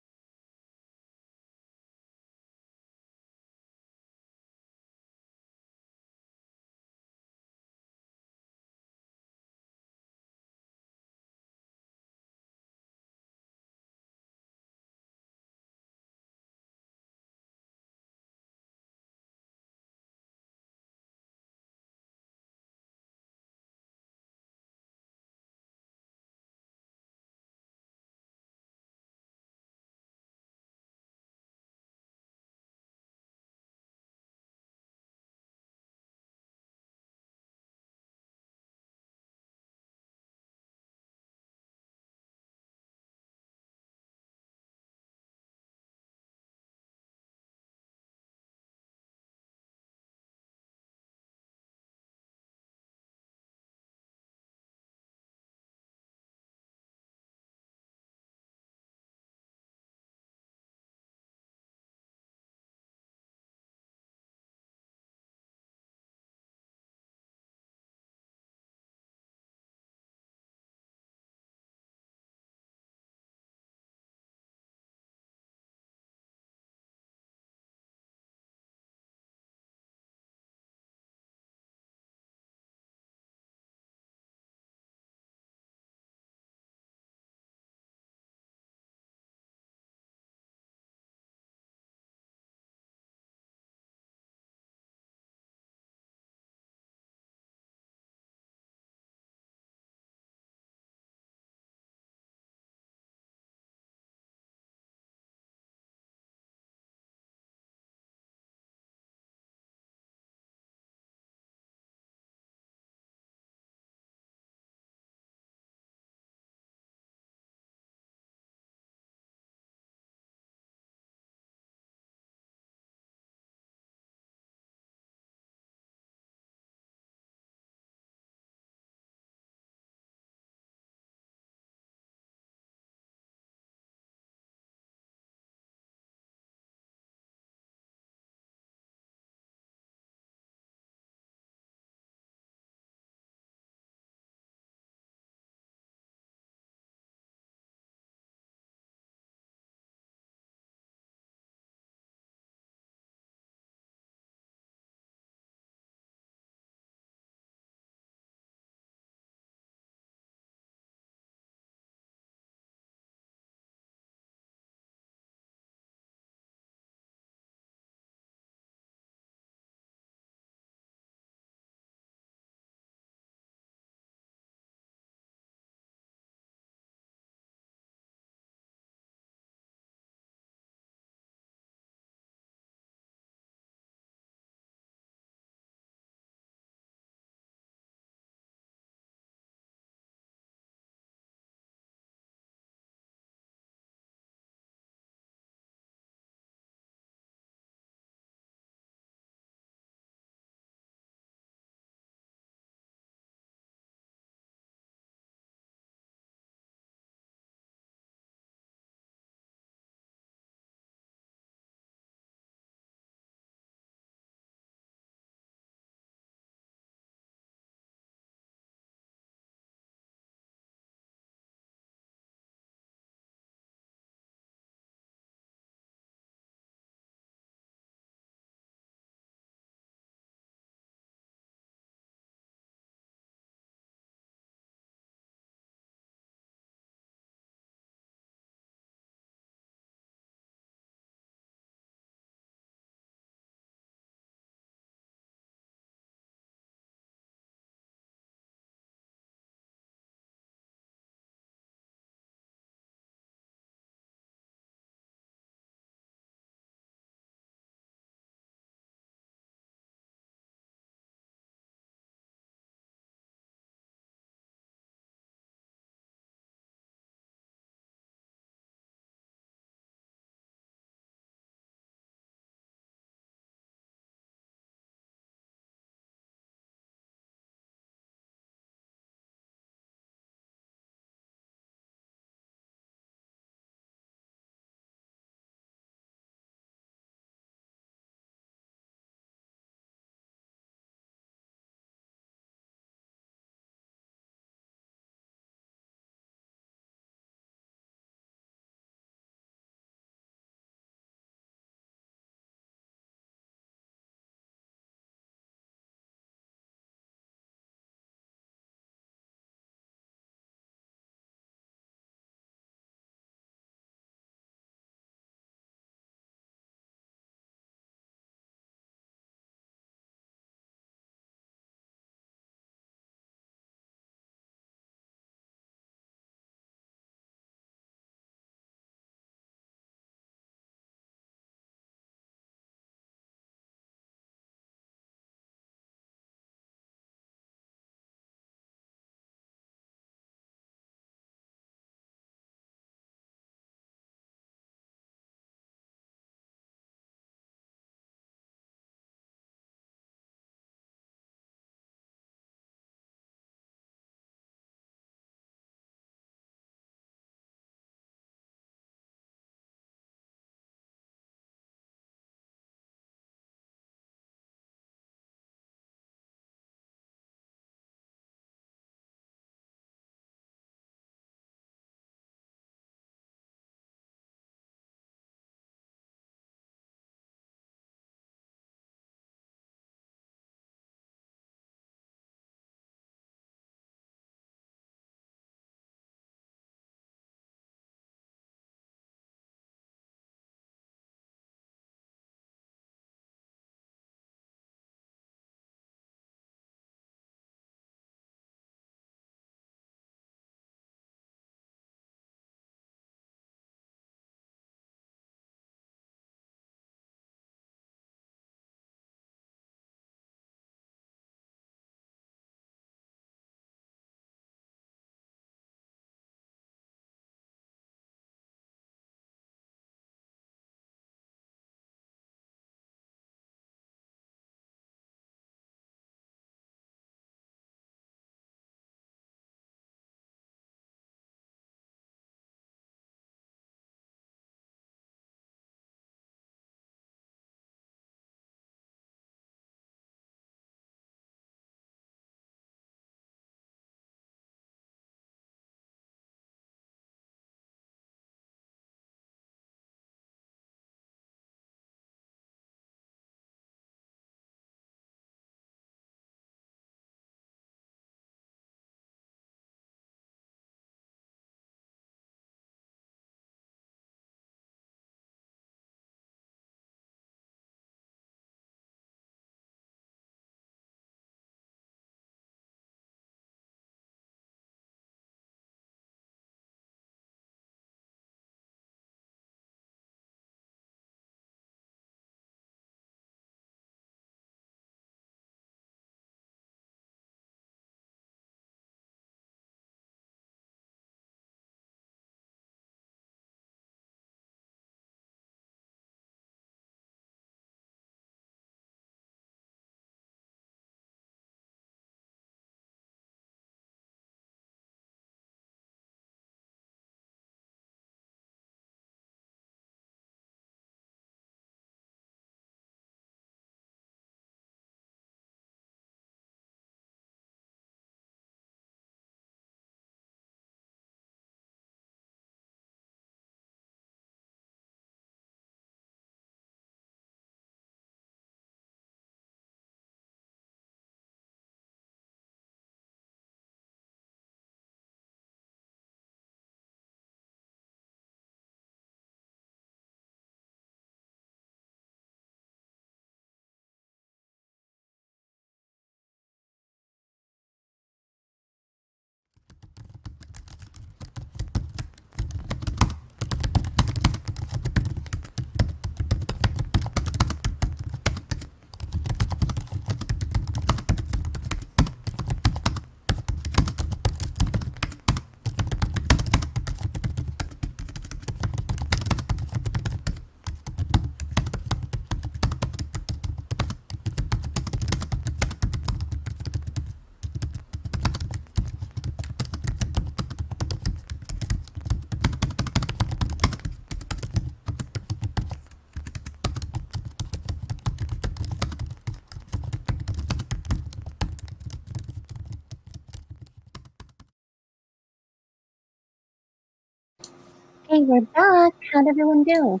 Speaker 1: we're back. How'd everyone do?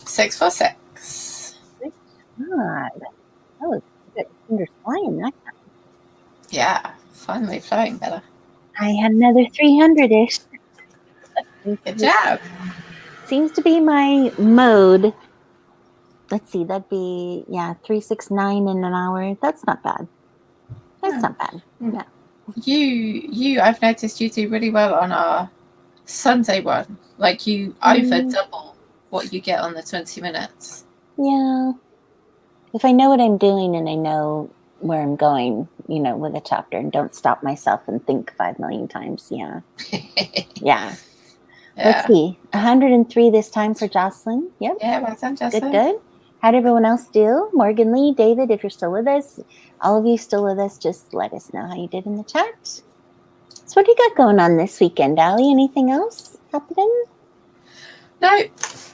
Speaker 2: 646.
Speaker 1: God, that was good. Fingers flying that time.
Speaker 2: Yeah, finally flowing better.
Speaker 1: I had another 300-ish.
Speaker 2: Good job.
Speaker 1: Seems to be my mode. Let's see, that'd be 369 in an hour. That's not bad. That's not bad. Yeah.
Speaker 2: I've noticed you do really well on our Sunday one. Like you over double what you get on the 20 minutes.
Speaker 1: Yeah. If I know what I'm doing and I know where I'm going, with a chapter, and don't stop myself and think 5 million times. Yeah. Yeah. Let's see. 103 this time for Jocelyn. Yep.
Speaker 2: Yeah, well done, Jocelyn.
Speaker 1: Good. How'd everyone else do? Morgan Lee, David, if you're still with us, all of you still with us, just let us know how you did in the chat. So what do you got going on this weekend, Ali? Anything else happening?
Speaker 2: No.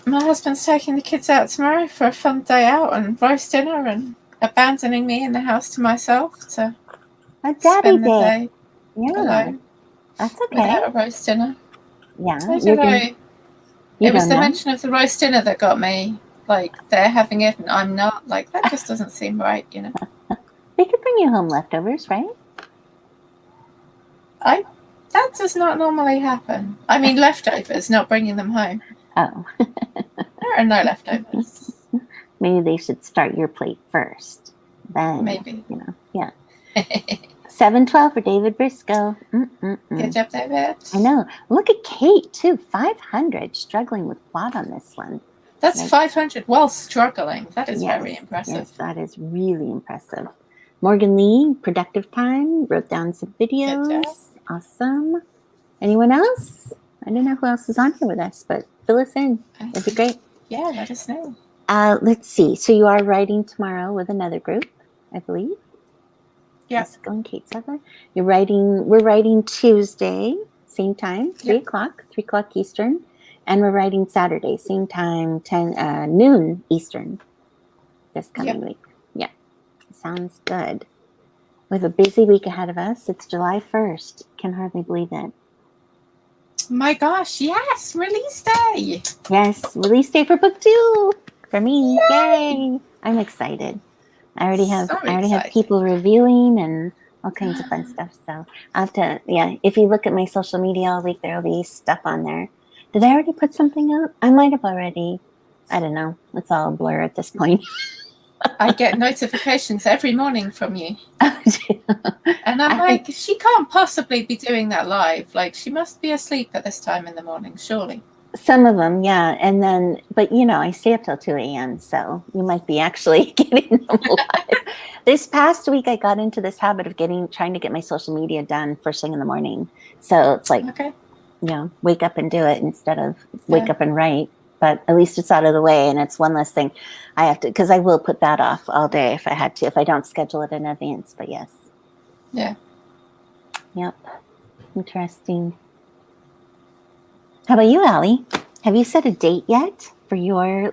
Speaker 2: My husband's taking the kids out tomorrow for a fun day out and roast dinner and abandoning me in the house to myself to spend the day alone.
Speaker 1: That's okay.
Speaker 2: Without a roast dinner.
Speaker 1: Yeah.
Speaker 2: I don't know. It was the mention of the roast dinner that got me. Like, they're having it and I'm not. Like, that just doesn't seem right,
Speaker 1: They could bring you home leftovers, right?
Speaker 2: That does not normally happen. I mean, leftovers, not bringing them home.
Speaker 1: Oh.
Speaker 2: There are no leftovers.
Speaker 1: Maybe they should start your plate first. Then,
Speaker 2: maybe.
Speaker 1: Yeah. 712 for David Briscoe.
Speaker 2: Good job, David.
Speaker 1: I know. Look at Kate, too. 500. Struggling with quad on this one.
Speaker 2: That's 500 while struggling. That is very impressive.
Speaker 1: Yes, that is really impressive. Morgan Lee, productive time. Wrote down some videos. Awesome. Anyone else? I don't know who else is on here with us, but fill us in. It'd be great.
Speaker 2: Yeah, let us know.
Speaker 1: Let's see. So you are writing tomorrow with another group, I believe.
Speaker 2: Yes.
Speaker 1: Going, Kate Suther. We're writing Tuesday, same time, 3 o'clock Eastern. And we're writing Saturday, same time, 10 noon Eastern this coming week. Yeah. Sounds good. We have a busy week ahead of us. It's July 1st. Can hardly believe it.
Speaker 2: My gosh, yes, release day.
Speaker 1: Yes, release day for book 2 for me. Yay! I'm excited. I already have people reviewing and all kinds of fun stuff. So I'll have to, if you look at my social media all week, there'll be stuff on there. Did I already put something up? I might have already. I don't know. It's all a blur at this point.
Speaker 2: I get notifications every morning from you. And I'm like, she can't possibly be doing that live. Like, she must be asleep at this time in the morning, surely.
Speaker 1: Some of them, yeah. And then, but I stay up till 2 a.m. So you might be actually getting them live. This past week, I got into this habit of trying to get my social media done first thing in the morning. So it's like, wake up and do it instead of wake up and write. But at least it's out of the way, and it's one less thing I have to, because I will put that off all day if I had to, if I don't schedule it in advance. But yes.
Speaker 2: Yeah.
Speaker 1: Yep. Interesting. How about you, Ali? Have you set a date yet for your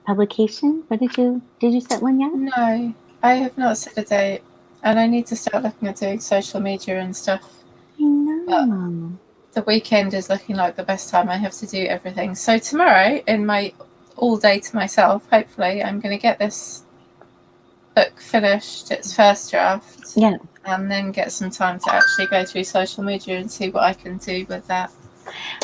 Speaker 1: publication? What did you set one yet?
Speaker 2: No, I have not set a date, and I need to start looking at doing social media and stuff.
Speaker 1: I know.
Speaker 2: The weekend is looking like the best time I have to do everything. So tomorrow, in my all day to myself, hopefully, I'm going to get this book finished, its first draft.
Speaker 1: Yeah.
Speaker 2: And then get some time to actually go through social media and see what I can do with that.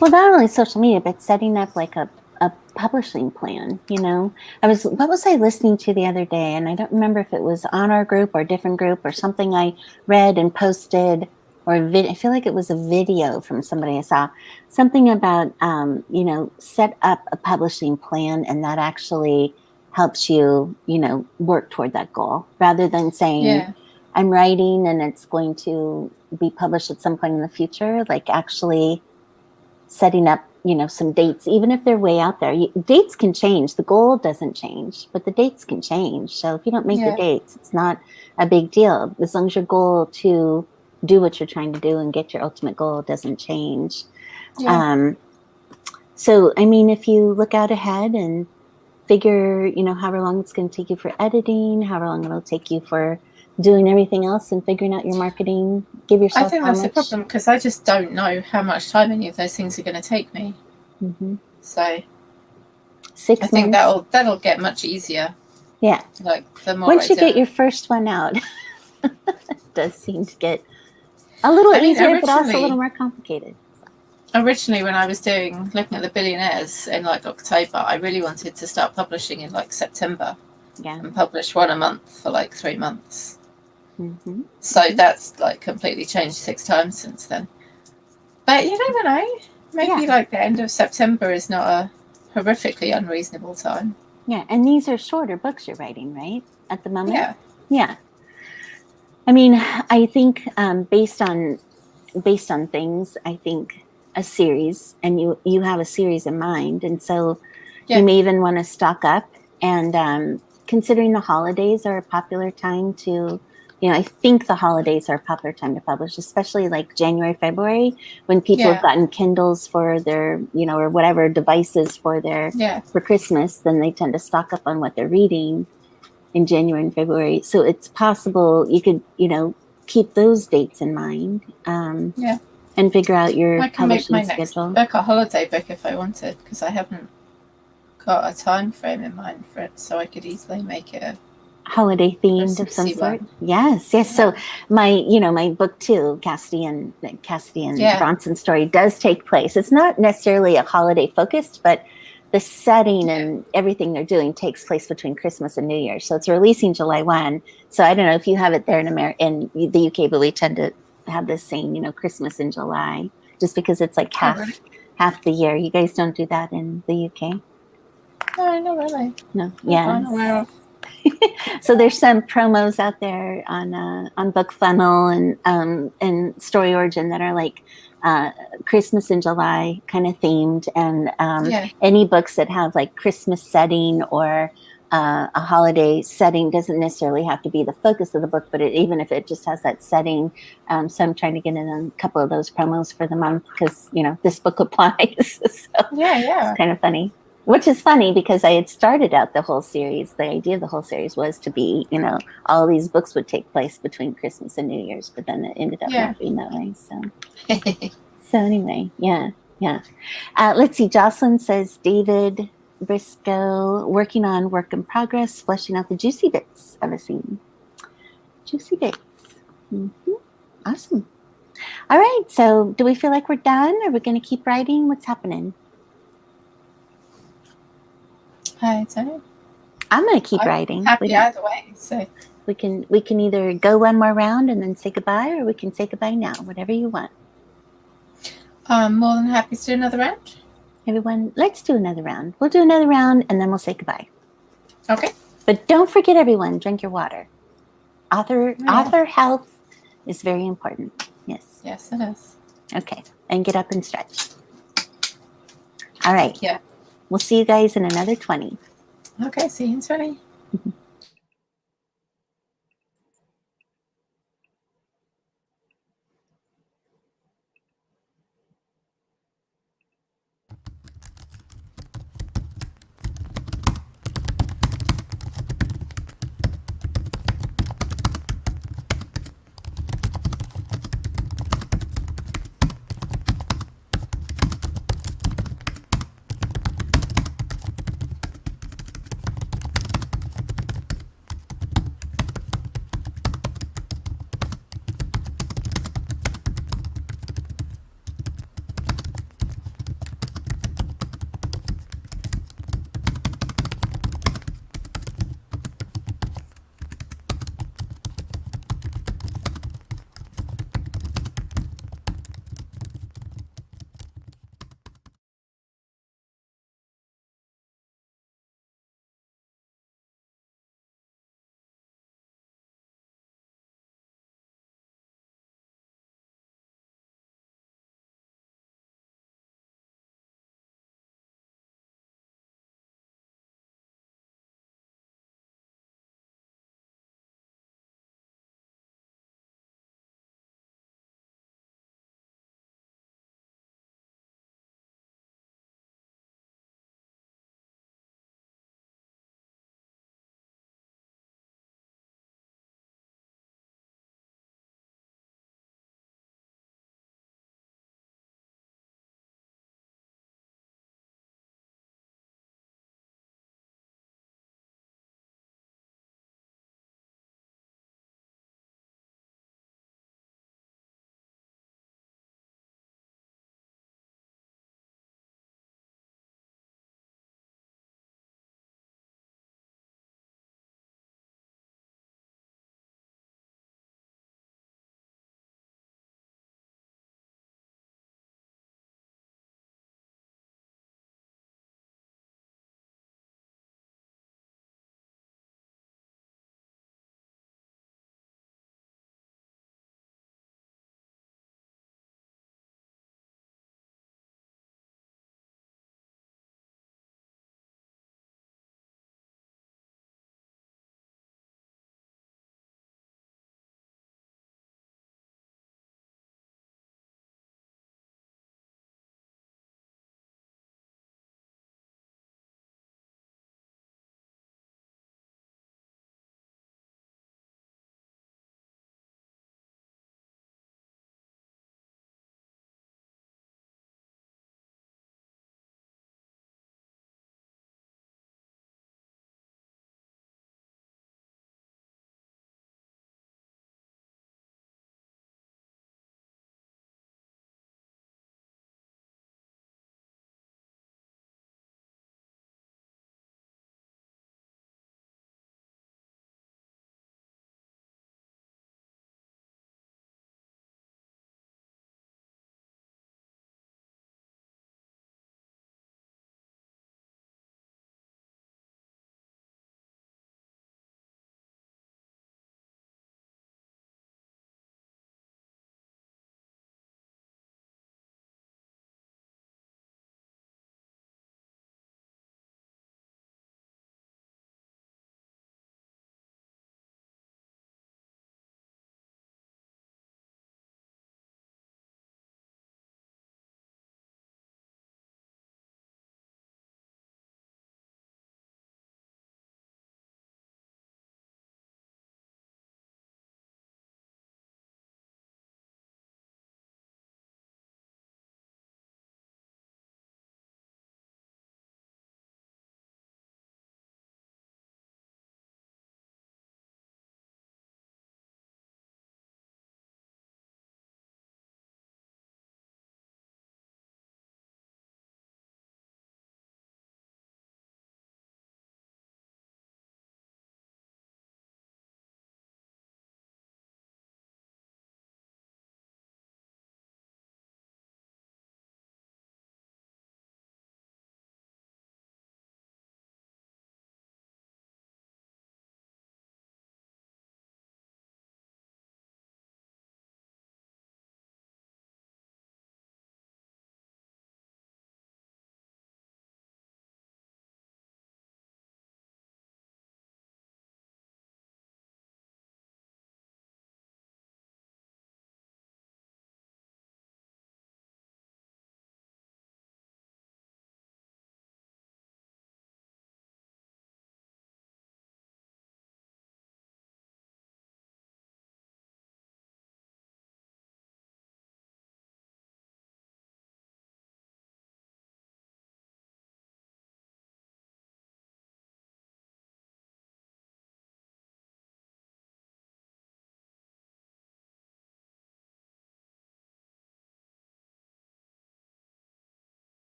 Speaker 1: Well, not only social media, but setting up a publishing plan, what was I listening to the other day? And I don't remember if it was on our group or a different group or something I read and posted, or I feel like it was a video from somebody I saw, something about, set up a publishing plan, and that actually helps you, work toward that goal, rather than saying, I'm writing and it's going to be published at some point in the future. Like actually setting up, some dates, even if they're way out there. Dates can change. The goal doesn't change, but the dates can change. So if you don't make the dates, it's not a big deal. As long as your goal to do what you're trying to do and get your ultimate goal doesn't change. So, I mean, if you look out ahead and figure, however long it's going to take you for editing, however long it'll take you for doing everything else and figuring out your marketing. Give yourself.
Speaker 2: I think that's the problem, because I just don't know how much time any of those things are going to take me. So
Speaker 1: 6 months.
Speaker 2: I think that'll get much easier.
Speaker 1: Yeah.
Speaker 2: Like the more
Speaker 1: once you get your first one out, it does seem to get a little easier, but also a little more complicated.
Speaker 2: Originally, when I was looking at the billionaires in like October, I really wanted to start publishing in like September.
Speaker 1: Yeah.
Speaker 2: And publish one a month for like 3 months. So that's like completely changed 6 times since then. But you never know. Maybe like the end of September is not a horrifically unreasonable time.
Speaker 1: Yeah, and these are shorter books you're writing, right? At the moment?
Speaker 2: Yeah.
Speaker 1: Yeah. I mean, I think based on things, I think a series, and you have a series in mind, and so you may even want to stock up. And considering the holidays are a popular time to, I think the holidays are a popular time to publish, especially like January, February, when people have gotten Kindles for their, or whatever devices for for Christmas, then they tend to stock up on what they're reading in January and February. So it's possible you could, keep those dates in mind. And figure out your
Speaker 2: I can make my
Speaker 1: schedule.
Speaker 2: Next book a holiday book if I wanted, because I haven't got a time frame in mind for it, so I could easily make it a
Speaker 1: holiday themed of some sort. Yes. So my book too, Cassidy and Bronson's story, does take place. It's not necessarily a holiday focused, but the setting and everything they're doing takes place between Christmas and New Year. So it's releasing July 1. So I don't know if you have it there in the UK, but we tend to have this saying, Christmas in July, just because it's like half the year. You guys don't do that in the UK?
Speaker 2: No, not really.
Speaker 1: No. Yeah. So there's some promos out there on BookFunnel and Story Origin that are like Christmas in July kind of themed, and any books that have like Christmas setting or a holiday setting doesn't necessarily have to be the focus of the book, but even if it just has that setting, so I'm trying to get in a couple of those promos for the month because this book applies. So it's kind of funny. Which is funny because I had started out the whole series. The idea of the whole series was to be, all these books would take place between Christmas and New Year's, but then it ended up not being that way. So anyway, yeah. Let's see. Jocelyn says David Briscoe working on work in progress, fleshing out the juicy bits of a scene. Juicy bits. Awesome. All right. So do we feel like we're done? Are we going to keep writing? What's happening?
Speaker 2: I don't know.
Speaker 1: I'm going to keep writing.
Speaker 2: Happy either way. So
Speaker 1: we can either go one more round and then say goodbye, or we can say goodbye now. Whatever you want.
Speaker 2: I'm more than happy to do another round.
Speaker 1: Everyone, let's do another round. We'll do another round and then we'll say goodbye.
Speaker 2: Okay.
Speaker 1: But don't forget, everyone, drink your water. Author health is very important. Yes.
Speaker 2: Yes, it is.
Speaker 1: Okay. And get up and stretch. All right.
Speaker 2: Yeah.
Speaker 1: We'll see you guys in another 20.
Speaker 2: Okay, see you in 20.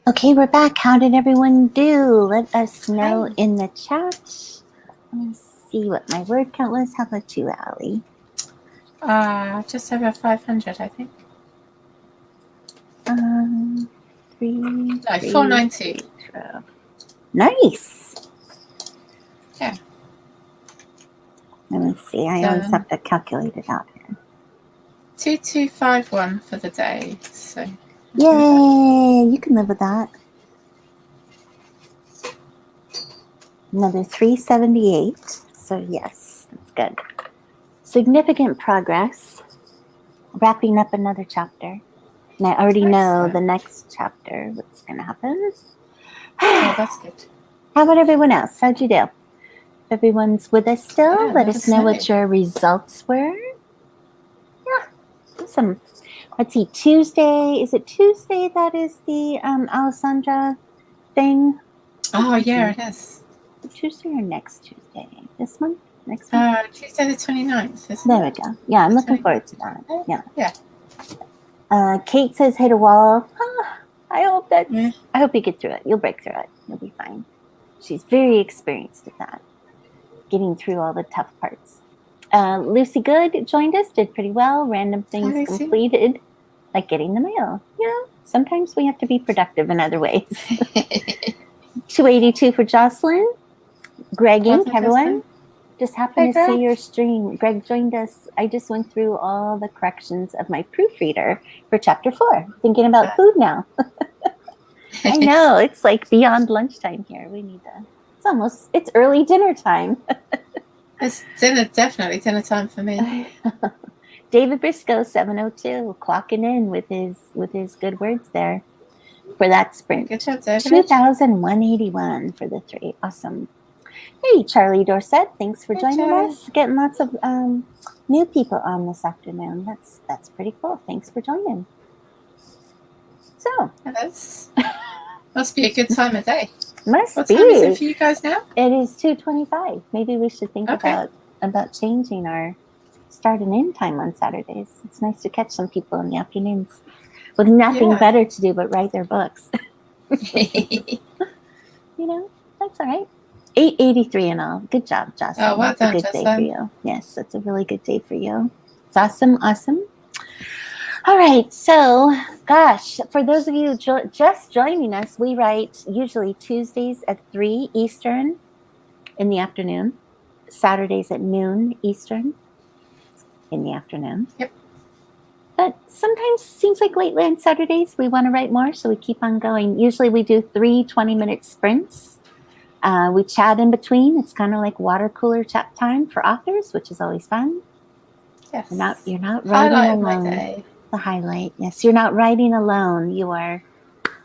Speaker 1: Okay, we're back. How did everyone do? Let us know in the chat. Let me see what my word count was. How about you, Ali?
Speaker 2: Just over 500, I think. 490.
Speaker 1: Nice.
Speaker 2: Yeah.
Speaker 1: Let me see. I always have to calculate it out here.
Speaker 2: 2251 for the day. So.
Speaker 1: Yay! You can live with that. Another 378. So yes, that's good. Significant progress. Wrapping up another chapter. And I already know the next chapter, what's going to happen.
Speaker 2: Oh, that's good.
Speaker 1: How about everyone else? How'd you do? Everyone's with us still?
Speaker 2: Yeah,
Speaker 1: let us know what your results were. Yeah, awesome. Let's see, Tuesday. Is it Tuesday that is the Alessandra thing?
Speaker 2: Oh, yeah, it is.
Speaker 1: Tuesday or next Tuesday? This month? Next month?
Speaker 2: Tuesday the 29th, isn't
Speaker 1: there we go. Yeah, I'm looking forward to that. Yeah.
Speaker 2: Yeah.
Speaker 1: Kate says hit a wall. I hope that's I hope you get through it. You'll break through it. You'll be fine. She's very experienced at that. Getting through all the tough parts. Lucy Good joined us, did pretty well. Random things completed, like getting the mail. Yeah, sometimes we have to be productive in other ways. 282 for Jocelyn. Greg Inc., everyone. Just happened to see your stream. Greg joined us. I just went through all the corrections of my proofreader for chapter 4. Thinking about food now. I know, it's like beyond lunchtime here. We need to, it's early dinner time.
Speaker 2: It's definitely dinner time for me.
Speaker 1: David Briscoe, 702, clocking in with his good words there for that sprint.
Speaker 2: Good job, David.
Speaker 1: 2,181 for the 3. Awesome. Hey, Charlie Dorset, thanks for joining us. Getting lots of new people on this afternoon. That's pretty cool. Thanks for joining. So,
Speaker 2: must be a good time of day.
Speaker 1: Must
Speaker 2: what
Speaker 1: be.
Speaker 2: What time is it for you guys now?
Speaker 1: It is 2:25. Maybe we should think about changing our start and end time on Saturdays. It's nice to catch some people in the afternoons with nothing better to do but write their books. You know, that's all right. 883 and all. Good job, Jocelyn.
Speaker 2: Oh, well done,
Speaker 1: that's a good day for you. Yes, that's a really good day for you. It's awesome. All right, so gosh, for those of you just joining us, we write usually Tuesdays at 3 Eastern in the afternoon, Saturdays at noon Eastern in the afternoon.
Speaker 2: Yep.
Speaker 1: But sometimes seems like lately on Saturdays we want to write more, so we keep on going. Usually we do 3 20-minute sprints. We chat in between. It's kind of like water cooler chat time for authors, which is always fun.
Speaker 2: Yes.
Speaker 1: You're not writing alone.
Speaker 2: My day.
Speaker 1: The highlight. Yes, you're not writing alone. You are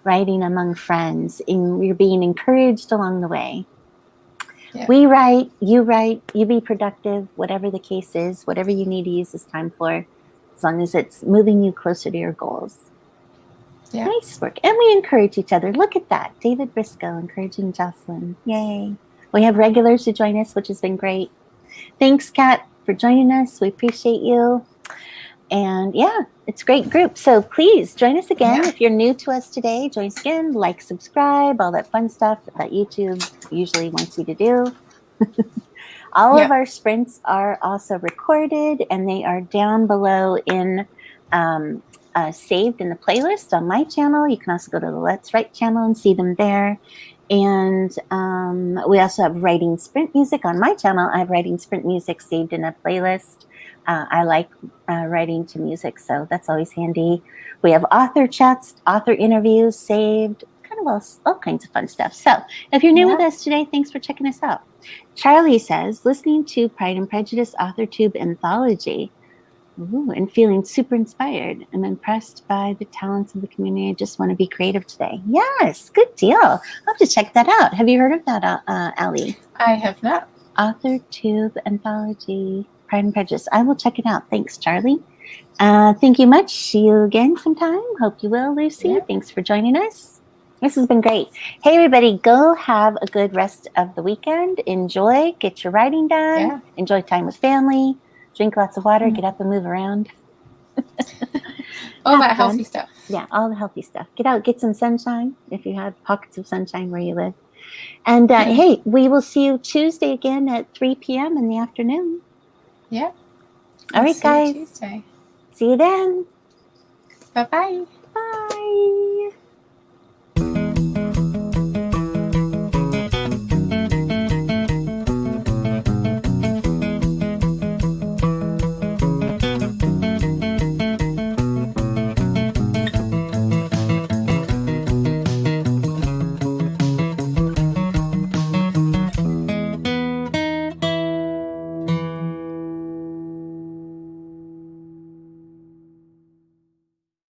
Speaker 1: writing among friends, and you're being encouraged along the way. Yeah. We write, you be productive, whatever the case is, whatever you need to use this time for, as long as it's moving you closer to your goals. Yeah. Nice work. And we encourage each other. Look at that. David Briscoe encouraging Jocelyn. Yay. We have regulars who join us, which has been great. Thanks, Kat, for joining us. We appreciate you. And yeah, it's a great group. So please join us again. If you're new to us today, join us again, like, subscribe, all that fun stuff that YouTube usually wants you to do. All of our sprints are also recorded, and they are down below in saved in the playlist on my channel. You can also go to the Let's Write channel and see them there. And we also have writing sprint music on my channel. I have writing sprint music saved in a playlist. I like writing to music, so that's always handy. We have author chats, author interviews saved, kind of all kinds of fun stuff. So if you're new with us today, thanks for checking us out. Charlie says, listening to Pride and Prejudice AuthorTube Anthology. Ooh, and feeling super inspired. I'm impressed by the talents of the community. I just want to be creative today. Yes, good deal. I'll have to check that out. Have you heard of that, Ali?
Speaker 2: I have not.
Speaker 1: AuthorTube Anthology, Pride and Prejudice. I will check it out. Thanks, Charlie. Thank you much. See you again sometime. Hope you will, Lucy. Yeah. Thanks for joining us. This has been great. Hey, everybody, go have a good rest of the weekend. Enjoy. Get your writing done. Yeah. Enjoy time with family. Drink lots of water, get up and move around.
Speaker 2: All that healthy stuff.
Speaker 1: Yeah, all the healthy stuff. Get out, get some sunshine if you have pockets of sunshine where you live. And hey, we will see you Tuesday again at 3 p.m. in the afternoon.
Speaker 2: Yeah.
Speaker 1: All right, guys.
Speaker 2: Tuesday.
Speaker 1: See you then.
Speaker 2: Bye-bye.
Speaker 1: Bye.